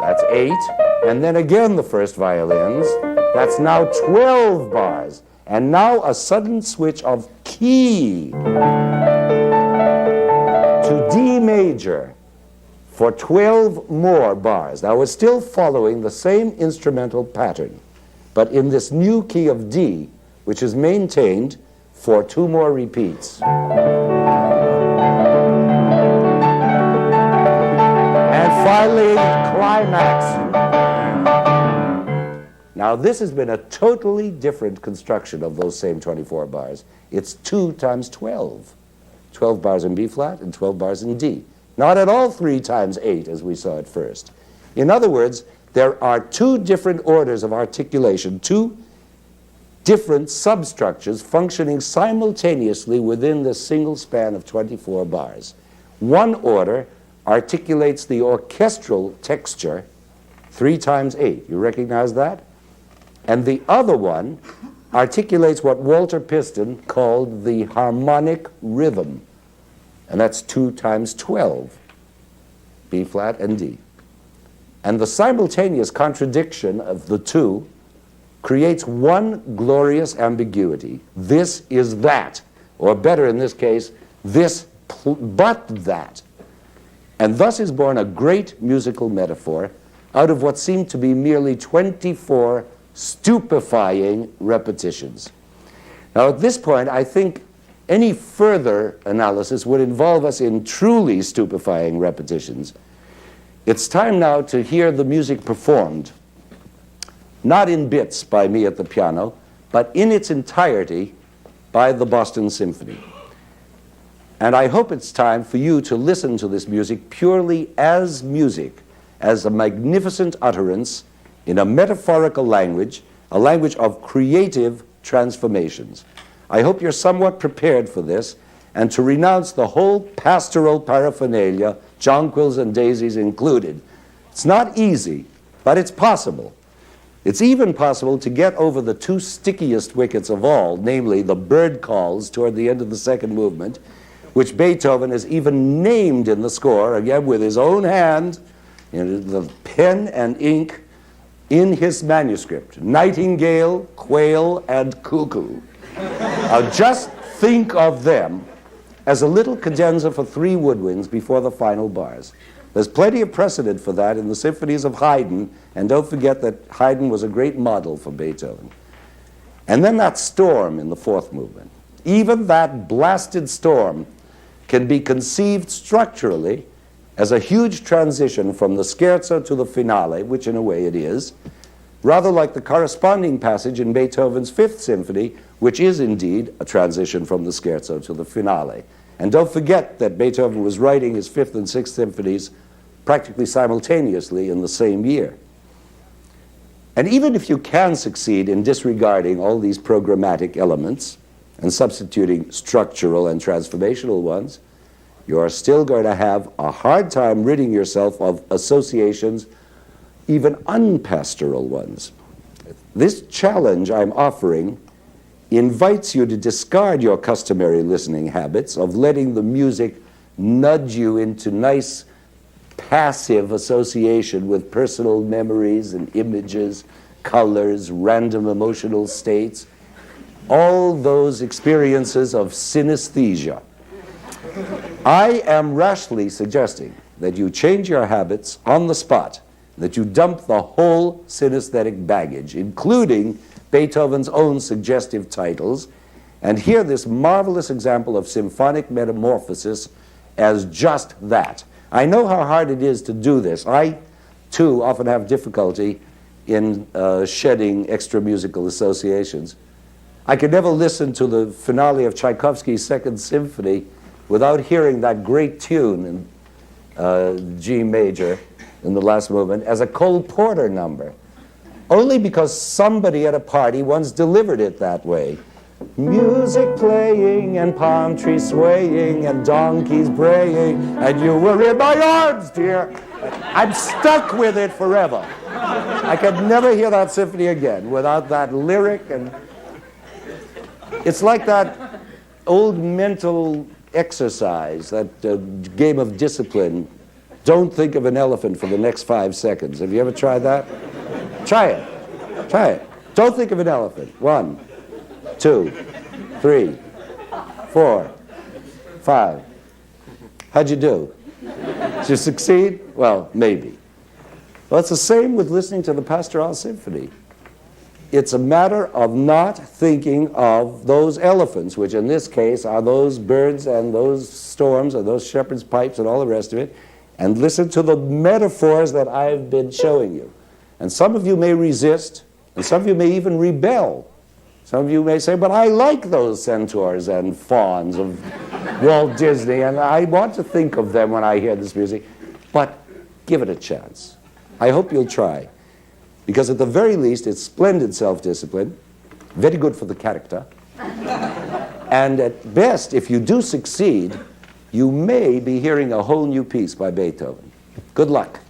that's 8, and then again the first violins, that's now 12 bars. And now a sudden switch of key to D major for 12 more bars. Now we're still following the same instrumental pattern, but in this new key of D, which is maintained for 2 more repeats. And finally, climax. Now this has been a totally different construction of those same 24 bars. It's 2 times 12. 12 bars in B flat and 12 bars in D. Not at all 3 times 8 as we saw at first. In other words, there are 2 different orders of articulation, 2 different substructures functioning simultaneously within this single span of 24 bars. One order articulates the orchestral texture 3 times 8. You recognize that? And the other one articulates what Walter Piston called the harmonic rhythm. And that's 2 times 12, B flat and D. And the simultaneous contradiction of the 2 creates one glorious ambiguity. This is that, or better in this case, this but that. And thus is born a great musical metaphor out of what seemed to be merely 24 stupefying repetitions. Now at this point, I think any further analysis would involve us in truly stupefying repetitions. It's time now to hear the music performed, not in bits by me at the piano, but in its entirety by the Boston Symphony. And I hope it's time for you to listen to this music purely as music, as a magnificent utterance in a metaphorical language, a language of creative transformations. I hope you're somewhat prepared for this and to renounce the whole pastoral paraphernalia, jonquils and daisies included. It's not easy, but it's possible. It's even possible to get over the 2 stickiest wickets of all, namely the bird calls toward the end of the second movement, which Beethoven has even named in the score, again with his own hand, in the pen and ink, in his manuscript, nightingale, quail, and cuckoo. Now just think of them as a little cadenza for 3 woodwinds before the final bars. There's plenty of precedent for that in the symphonies of Haydn, and don't forget that Haydn was a great model for Beethoven. And then that storm in the 4th movement. Even that blasted storm can be conceived structurally as a huge transition from the scherzo to the finale, which in a way it is, rather like the corresponding passage in Beethoven's 5th Symphony, which is indeed a transition from the scherzo to the finale. And don't forget that Beethoven was writing his 5th and 6th symphonies practically simultaneously in the same year. And even if you can succeed in disregarding all these programmatic elements and substituting structural and transformational ones, you are still going to have a hard time ridding yourself of associations even unpastoral ones. This challenge I'm offering invites you to discard your customary listening habits of letting the music nudge you into nice passive association with personal memories and images, colors, random emotional states, all those experiences of synesthesia. I am rashly suggesting that you change your habits on the spot, that you dump the whole synesthetic baggage, including Beethoven's own suggestive titles, and hear this marvelous example of symphonic metamorphosis as just that. I know how hard it is to do this. I, too, often have difficulty in shedding extra musical associations. I could never listen to the finale of Tchaikovsky's Second Symphony without hearing that great tune in G major in the last movement as a Cole Porter number, only because somebody at a party once delivered it that way. Music playing and palm trees swaying and donkeys braying, and you were in my arms, dear. I'm stuck with it forever. I could never hear that symphony again without that lyric. And it's like that old mental exercise, that game of discipline. Don't think of an elephant for the next 5 seconds. Have you ever tried that? Try it. Try it. Don't think of an elephant. 1, 2, 3, 4, 5. How'd you do? Did you succeed? Well, maybe. Well, it's the same with listening to the Pastoral Symphony. It's a matter of not thinking of those elephants, which in this case are those birds and those storms and those shepherd's pipes and all the rest of it, and listen to the metaphors that I've been showing you. And some of you may resist, and some of you may even rebel. Some of you may say, but I like those centaurs and fawns of Walt Disney, and I want to think of them when I hear this music. But give it a chance. I hope you'll try. Because at the very least, it's splendid self-discipline, very good for the character. And at best, if you do succeed, you may be hearing a whole new piece by Beethoven. Good luck.